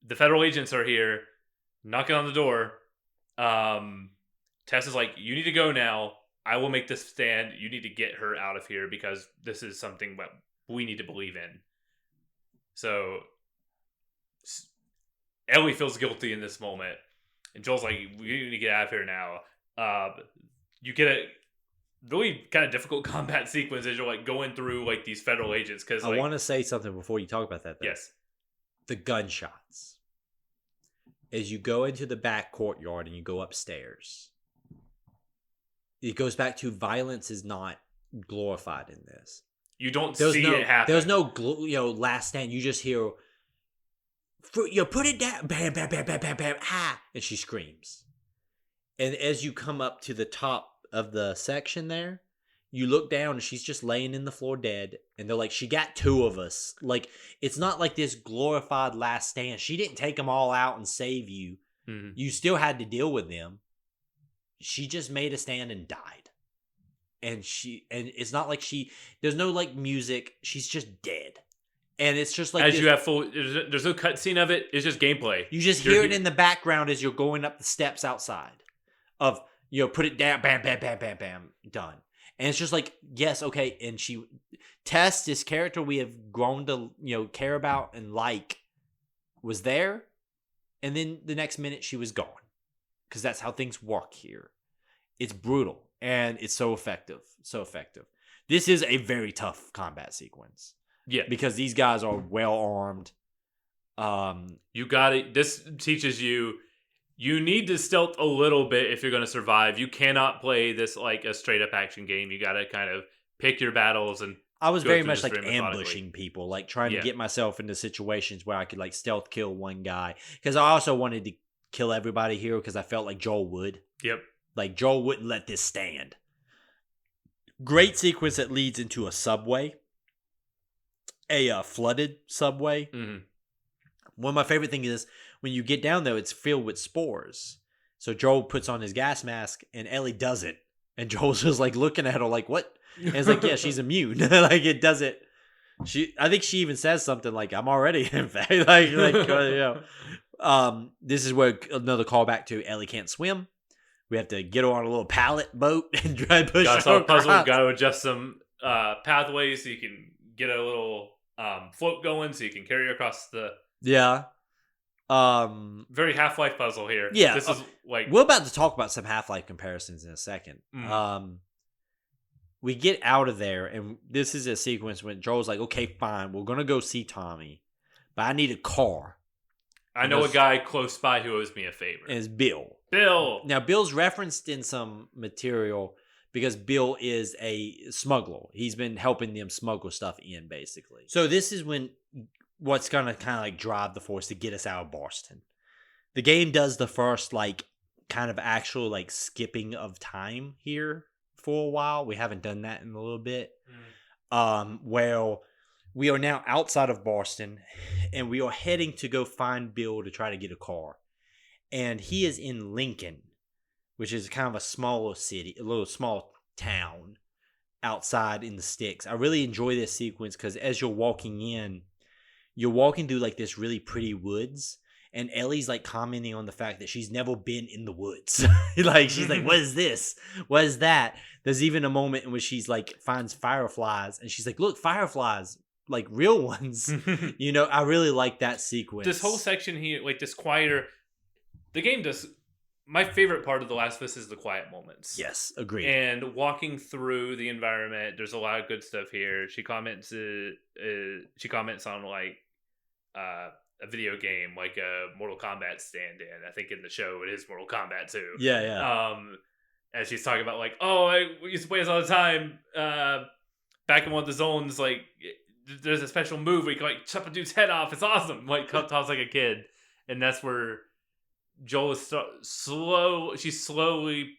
the federal agents are here knocking on the door. Tess is like, you need to go now. I will make this stand. You need to get her out of here because this is something that we need to believe in. So Ellie feels guilty in this moment, and Joel's like, "We need to get out of here now." You get a really kind of difficult combat sequence as you're like going through like these federal agents. Because I want to say something before you talk about that. Though. Yes, the gunshots as you go into the back courtyard and you go upstairs. It goes back to violence is not glorified in this. You don't see it happen. There's no, last stand. You just hear, put it down, bam, bam, bam, bam, bam, bam, ah, and she screams. And as you come up to the top of the section there, you look down and she's just laying in the floor dead. And they're like, she got two of us. Like, it's not like this glorified last stand. She didn't take them all out and save you. Mm-hmm. You still had to deal with them. She just made a stand and died. And it's not like there's no like music. She's just dead. And it's just like, you have there's no cutscene of it. It's just gameplay. You just hear it in the background as you're going up the steps outside of, put it down, bam, bam, bam, bam, bam, done. And it's just like, yes, okay. And Tess, this character we have grown to, care about and like, was there. And then the next minute she was gone. Because that's how things work here. It's brutal. And it's so effective. So effective. This is a very tough combat sequence. Yeah. Because these guys are well armed. You got it. This teaches you need to stealth a little bit if you're going to survive. You cannot play this like a straight up action game. You got to kind of pick your battles. And I was very much like ambushing people, like trying to get myself into situations where I could like stealth kill one guy. Because I also wanted to kill everybody here because I felt like Joel would. Yep. Like, Joel wouldn't let this stand. Great sequence that leads into a subway. A flooded subway. Mm-hmm. One of my favorite things is when you get down there, it's filled with spores. So Joel puts on his gas mask and Ellie doesn't. And Joel's just like looking at her like, what? And it's like, yeah, she's immune. Like, it doesn't. I think she even says something like, I'm already infected. This is where another callback to Ellie can't swim. We have to get her on a little pallet boat and try to push her across. Got to adjust some pathways so you can get a little float going so you can carry her across the... Yeah. Very Half-Life puzzle here. Yeah. This is like... We're about to talk about some Half-Life comparisons in a second. Mm. We get out of there, and this is a sequence when Joel's like, okay, fine, we're going to go see Tommy, but I need a car. I know a guy close by who owes me a favor. And it's Bill. Bill! Now, Bill's referenced in some material because Bill is a smuggler. He's been helping them smuggle stuff in, basically. So this is when what's gonna kind of like drive the force to get us out of Boston. The game does the first like kind of actual like skipping of time here for a while. We haven't done that in a little bit. Where we are now outside of Boston and we are heading to go find Bill to try to get a car. And he is in Lincoln, which is kind of a smaller city, a little small town outside in the sticks. I really enjoy this sequence because as you're walking in, you're walking through like this really pretty woods. And Ellie's like commenting on the fact that she's never been in the woods. Like, she's like, what is this? What is that? There's even a moment in which she's like, finds fireflies. And she's like, look, fireflies, like real ones. You know, I really like that sequence. This whole section here, like this quieter, the game does, my favorite part of The Last of Us is the quiet moments. Yes, agreed. And walking through the environment, there's a lot of good stuff here. She comments on like, a video game like a Mortal Kombat stand-in. I think in the show it is Mortal Kombat too. Yeah. And she's talking about like, oh, we used to play this all the time. Back in one of the zones, like there's a special move where you can like chop a dude's head off. It's awesome. Like talks like a kid, and that's where Joel is she's slowly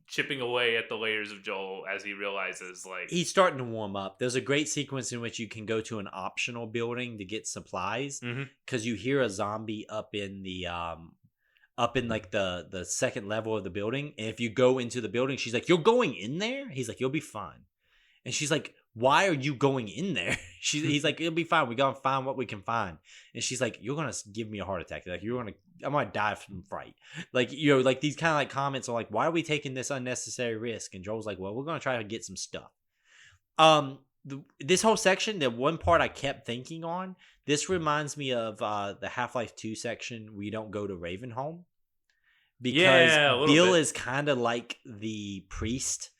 chipping away at the layers of Joel as he realizes like he's starting to warm up. There's a great sequence in which you can go to an optional building to get supplies because you hear a zombie up in the like the second level of the building, and if you go into the building, she's like, you're going in there? He's like, you'll be fine. And she's like, why are you going in there? He's like, it'll be fine. We're gonna find what we can find. And she's like, you're gonna give me a heart attack. Like I'm gonna die from fright. Like, you know, like these kind of like comments are like, why are we taking this unnecessary risk? And Joel's like, well, we're gonna try to get some stuff. This whole section, the one part I kept thinking on, this reminds me of the Half-Life 2 section where you don't go to Ravenholm. Because Bill is kind of like the priest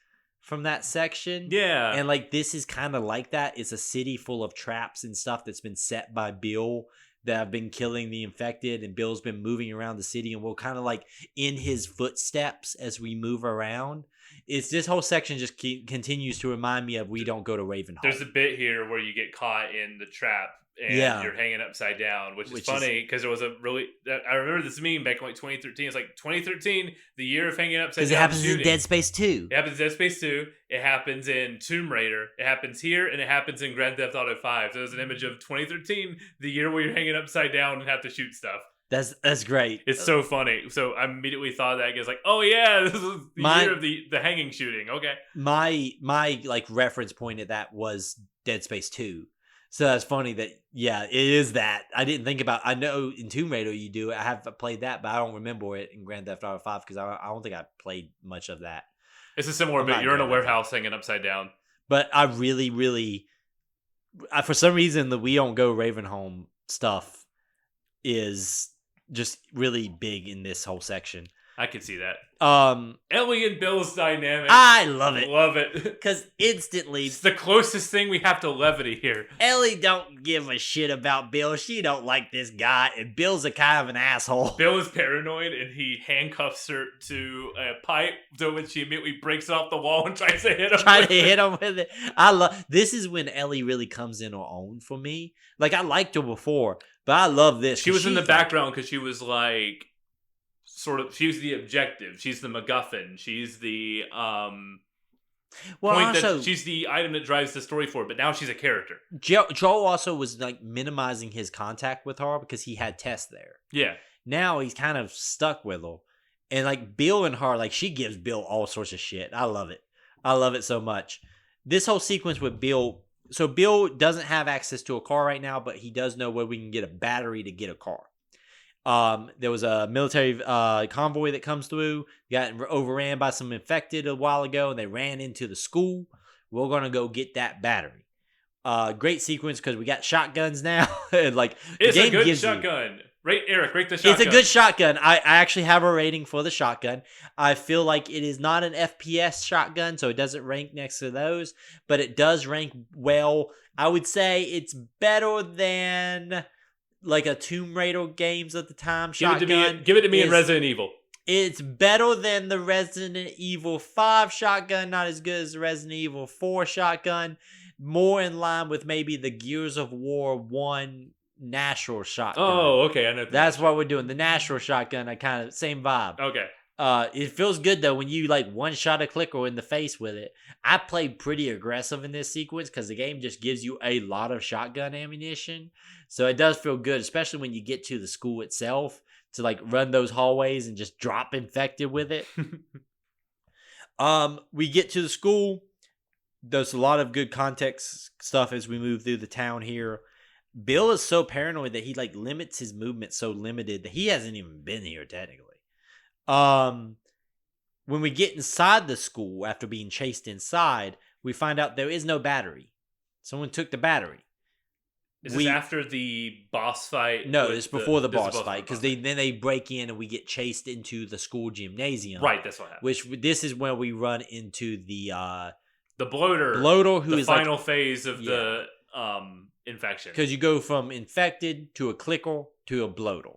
from that section. Yeah. And like this is kind of like that. It's a city full of traps and stuff that's been set by Bill that have been killing the infected, and Bill's been moving around the city, and we're kind of like in his footsteps as we move around. It's this whole section just continues to remind me of We Don't Go to Ravenholm. There's a bit here where you get caught in the trap and you're hanging upside down, which is funny because there was a really, I remember this meme back in like 2013. It's like 2013, the year of hanging upside down. Because it happens in Dead Space 2. It happens in Dead Space 2. It happens in Tomb Raider. It happens here, and it happens in Grand Theft Auto 5. So there's an image of 2013, the year where you're hanging upside down and have to shoot stuff. That's great. It's so funny. So I immediately thought that. I was like, oh yeah, this is the year of the hanging shooting. Okay. My like reference point at that was Dead Space 2. So that's funny that, yeah, it is that. I didn't think about, I know in Tomb Raider you do it. I have played that, but I don't remember it in Grand Theft Auto 5 because I don't think I played much of that. It's a similar bit. You're in a warehouse hanging upside down. But I really, for some reason, the We Don't Go Ravenholm stuff is just really big in this whole section. I can see that. Ellie and Bill's dynamic. I love it. Love it. Because instantly, it's the closest thing we have to levity here. Ellie don't give a shit about Bill. She don't like this guy, and Bill's a kind of an asshole. Bill is paranoid, and he handcuffs her to a pipe, to which she immediately breaks off the wall and tries to hit him. Hit him with it. This is when Ellie really comes in her own for me. Like, I liked her before, but I love this. She was in the background because she was like, she was the objective. She's the MacGuffin. She's the she's the item that drives the story forward. But now she's a character. Joel also was like minimizing his contact with her because he had Tess there. Yeah. Now he's kind of stuck with her, and like Bill and her, like she gives Bill all sorts of shit. I love it. I love it so much. This whole sequence with Bill. So Bill doesn't have access to a car right now, but he does know where we can get a battery to get a car. There was a military convoy that comes through, got overran by some infected a while ago, and they ran into the school. We're going to go get that battery. Great sequence because we got shotguns now. And like, it's a good shotgun. Eric, rate the shotgun. It's a good shotgun. I actually have a rating for the shotgun. I feel like it is not an FPS shotgun, so it doesn't rank next to those, but it does rank well. I would say it's better than like a Tomb Raider games at the time shotgun. Give it to me in Resident Evil. It's better than the Resident Evil 5 shotgun, not as good as the Resident Evil 4 shotgun. More in line with maybe the Gears of War 1 natural shotgun. Oh, okay. I know. That's what we're doing. The natural shotgun. I kind of same vibe. Okay. It feels good though when you like one shot a clicker in the face with it. I played pretty aggressive in this sequence because the game just gives you a lot of shotgun ammunition, so it does feel good, especially when you get to the school itself to like run those hallways and just drop infected with it. We get to the school. There's a lot of good context stuff as we move through the town here. Bill is so paranoid that he like limits his movement so limited that he hasn't even been here technically. When we get inside the school after being chased inside, we find out there is no battery. Someone took the battery. Is this after the boss fight? No, it's before the boss fight because then they break in and we get chased into the school gymnasium. Right, that's what happens. Which this is where we run into the bloater. Bloater, who is the final like, phase of the infection. Because you go from infected to a clicker to a bloater.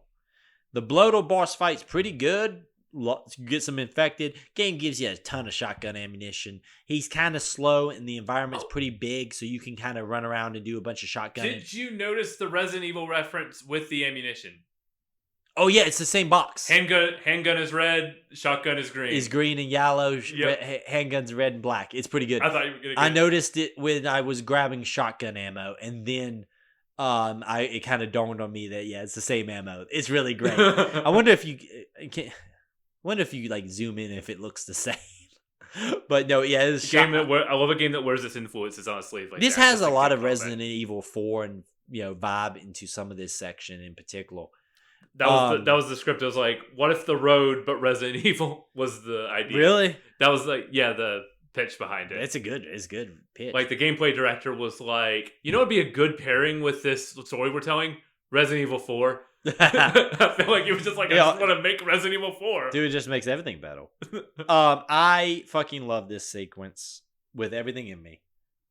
The bloater boss fight's pretty good. You get some infected. Game gives you a ton of shotgun ammunition. He's kind of slow and the environment's pretty big, so you can kind of run around and do a bunch of shotgun. Did you notice the Resident Evil reference with the ammunition? Oh yeah, it's the same box. Handgun is red, shotgun is green. Is green and yellow. Yep. Handgun's red and black. It's pretty good. I thought you were gonna get I noticed it when I was grabbing shotgun ammo, and then it kind of dawned on me that it's the same ammo. It's really great. I wonder if you can. Wonder if you like zoom in if it looks the same. But no, it's I love a game that wears its influences on its sleeve. Like this has a lot of Resident Evil 4 and vibe into some of this section in particular. That was the script. It was like, what if the road but Resident Evil was the idea? Really? That was like the pitch behind it. It's good pitch. Like the gameplay director was like, it'd be a good pairing with this story we're telling, Resident Evil 4. I feel like he was just like, I just want to make Resident Evil 4. Dude, it just makes everything better. I fucking love this sequence with everything in me.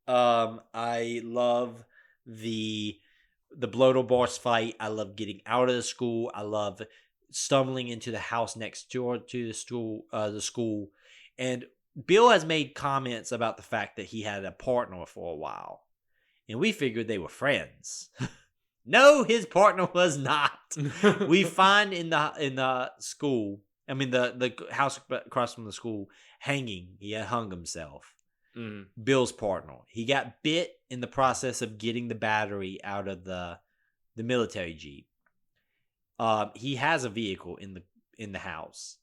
I love the bloater boss fight. I love getting out of the school. I love stumbling into the house next door to the school. And Bill has made comments about the fact that he had a partner for a while, and we figured they were friends. No, his partner was not. We find in the school, I mean the house across from the school, hanging. He had hung himself. Mm. Bill's partner. He got bit in the process of getting the battery out of the military jeep. He has a vehicle in the house,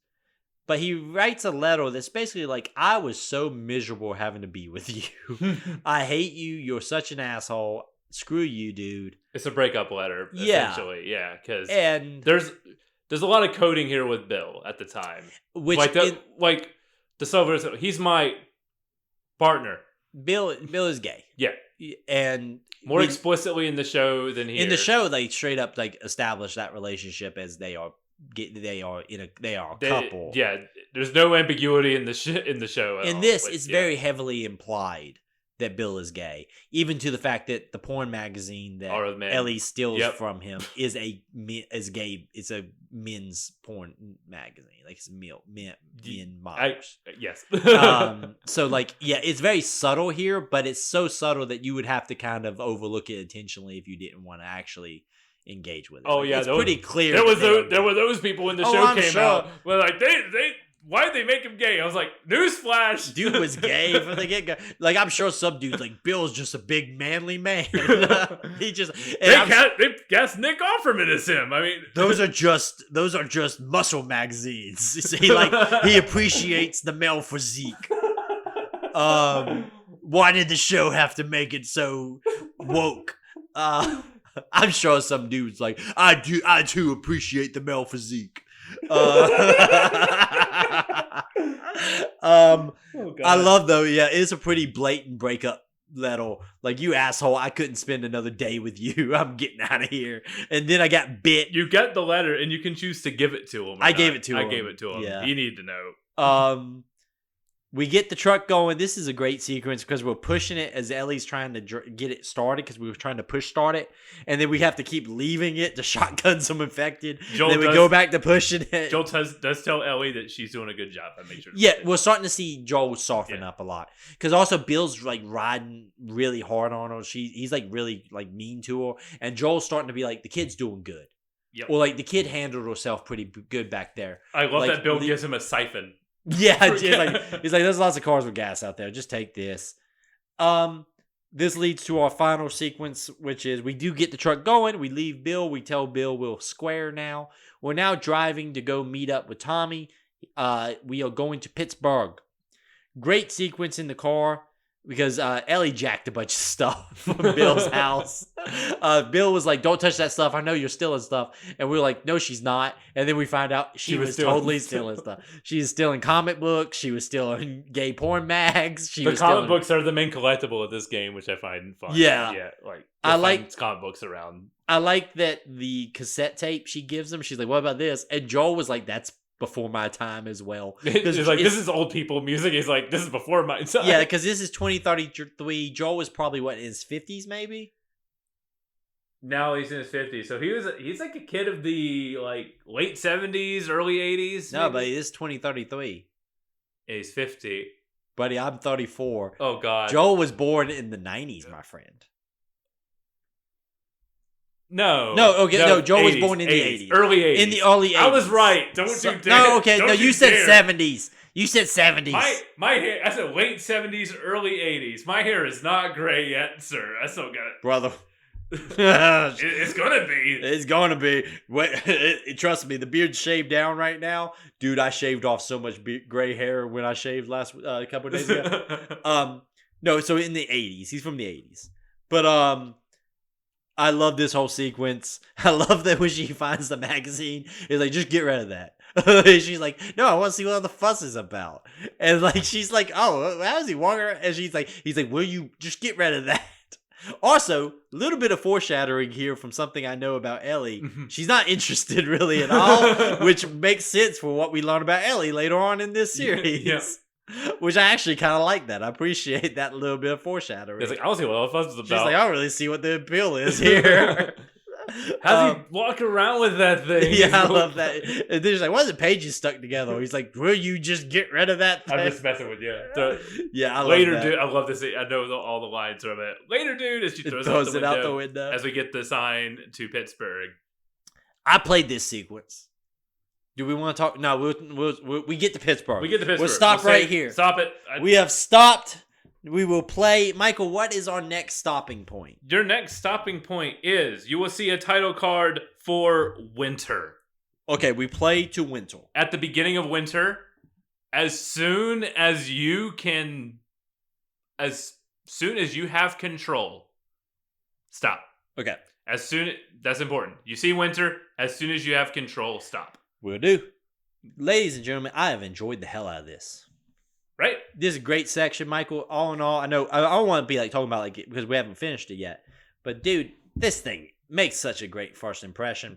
but he writes a letter that's basically like, I was so miserable having to be with you. I hate you. You're such an asshole. Screw you, dude. It's a breakup letter, essentially. Yeah, because there's a lot of coding here with Bill at the time. Which like the Silver, he's my partner. Bill is gay. Yeah, and more explicitly in the show than here. In the show, they straight up like establish that relationship as they are a couple. Yeah, there's no ambiguity in the show. In this, it's very heavily implied that Bill is gay, even to the fact that the porn magazine that Ellie steals from him is gay. It's a men's porn magazine, like it's men models. Yes. So like, it's very subtle here, but it's so subtle that you would have to kind of overlook it intentionally if you didn't want to actually engage with it. Oh yeah, it's pretty clear. There were those people when the show came out. Well, like why did they make him gay? I was like, newsflash. Dude was gay from the get-go. Like, I'm sure some dudes, like, Bill's just a big, manly man. He just... They cast Nick Offerman as him. I mean... Those are just muscle magazines. He appreciates the male physique. Why did the show have to make it so woke? I'm sure some dudes like, I too appreciate the male physique. I love though, it's a pretty blatant breakup letter. Like, you asshole, I couldn't spend another day with you. I'm getting out of here. And then I got bit. You get the letter and you can choose to give it to him. I gave it to him. Yeah. You need to know. We get the truck going. This is a great sequence because we're pushing it as Ellie's trying to get it started because we were trying to push start it. And then we have to keep leaving it to shotgun some infected. Then we go back to pushing it. Joel does tell Ellie that she's doing a good job. I make sure. Yeah, we're starting to see Joel soften up a lot. Because also Bill's like riding really hard on her. He's like really like mean to her. And Joel's starting to be like, the kid's doing good. Yep. Or like the kid handled herself pretty good back there. I love like, that Bill gives him a siphon. Yeah, he's like, there's lots of cars with gas out there. Just take this. This leads to our final sequence, which is we do get the truck going. We leave Bill. We tell Bill we'll square now. We're now driving to go meet up with Tommy. We are going to Pittsburgh. Great sequence in the car because Ellie jacked a bunch of stuff from Bill's house. Bill was like, don't touch that stuff. I know you're stealing stuff. And we were like, no, she's not. And then we find out she was totally stealing stuff. She was stealing comic books. She was stealing gay porn mags. The comic books are the main collectible of this game, which I find fun. Yeah. Like I like comic books around. I like that the cassette tape she gives him. She's like, what about this? And Joel was like, that's before my time as well. It's like, this is old people music. He's like, this is before my time. Yeah, because this is 2033. Joel was probably, what, in his 50s maybe? Now he's in his 50s. So he's like a kid of the like late 70s, early 80s. No, but it is 2033. He's 50. Buddy, I'm 34. Oh, God. Joel was born in the 90s, my friend. No, Joel 80s, was born in the 80s. Early 80s. In the early 80s. I was right. Don't you dare. No, okay. Don't No, you said dare. 70s. You said 70s. My hair, I said late 70s, early 80s. My hair is not gray yet, sir. I still got it. Brother. It's gonna be. It's gonna be. Trust me, the beard's shaved down right now. Dude, I shaved off so much gray hair when I shaved last a couple of days ago. No, so in the 80s. He's from the 80s. But I love this whole sequence. I love that when she finds the magazine, it's like, just get rid of that. She's like, no, I want to see what all the fuss is about. And like, she's like, oh, how is he walking around? And he's like, will you just get rid of that? Also, a little bit of foreshadowing here from something I know about Ellie. She's not interested really at all, which makes sense for what we learn about Ellie later on in this series. Yeah. Which I actually kind of like that. I appreciate that little bit of foreshadowing. It's like, I don't see what all the fuss is about. She's like, I don't really see what the appeal is here. How's he walking around with that thing? Yeah, I love that. And then she's like, why is the pages stuck together? He's like, will you just get rid of that thing? I'm just messing with you. So, yeah, I love later, that. dude. I love this. I know all the lines from it. Later, dude, as she throws it out the window. As we get the sign to Pittsburgh. I played this sequence. Do we want to talk? No, we get to Pittsburgh. We'll stop right here. Stop it. We have stopped. We will play. Michael, what is our next stopping point? Your next stopping point is you will see a title card for winter. Okay, we play to winter. At the beginning of winter, as soon as you have control, stop. Okay. That's important. You see winter, as soon as you have control, stop. Will do. Ladies and gentlemen, I have enjoyed the hell out of this. Right? This is a great section, Michael. All in all, I know I don't want to be like talking about like because we haven't finished it yet. But dude, this thing makes such a great first impression.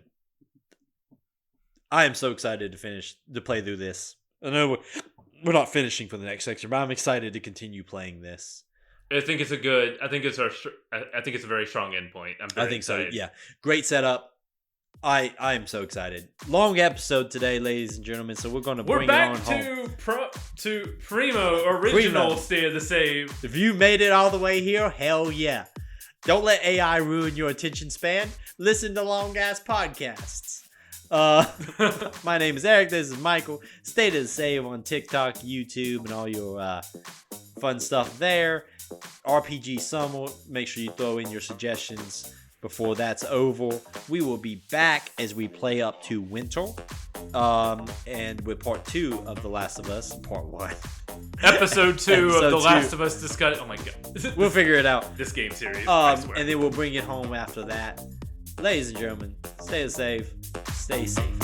I am so excited to play through this. I know we're not finishing for the next section, but I'm excited to continue playing this. I think it's a very strong endpoint. I think excited. So. Yeah, great setup. I am so excited. Long episode today, ladies and gentlemen. So we're going to bring it on home. We're back to Primo original State of the Save. If you made it all the way here, hell yeah! Don't let AI ruin your attention span. Listen to long ass podcasts. My name is Eric. This is Michael. State of the Save on TikTok, YouTube, and all your fun stuff there. RPG Summer. Make sure you throw in your suggestions before that's over. We will be back as we play up to winter. And with part 2 of The Last of Us, part 1. Episode 2 of The Last of Us discuss. Oh my god. We'll figure it out. This game series. I swear. And then we'll bring it home after that. Ladies and gentlemen, stay safe. Stay safe.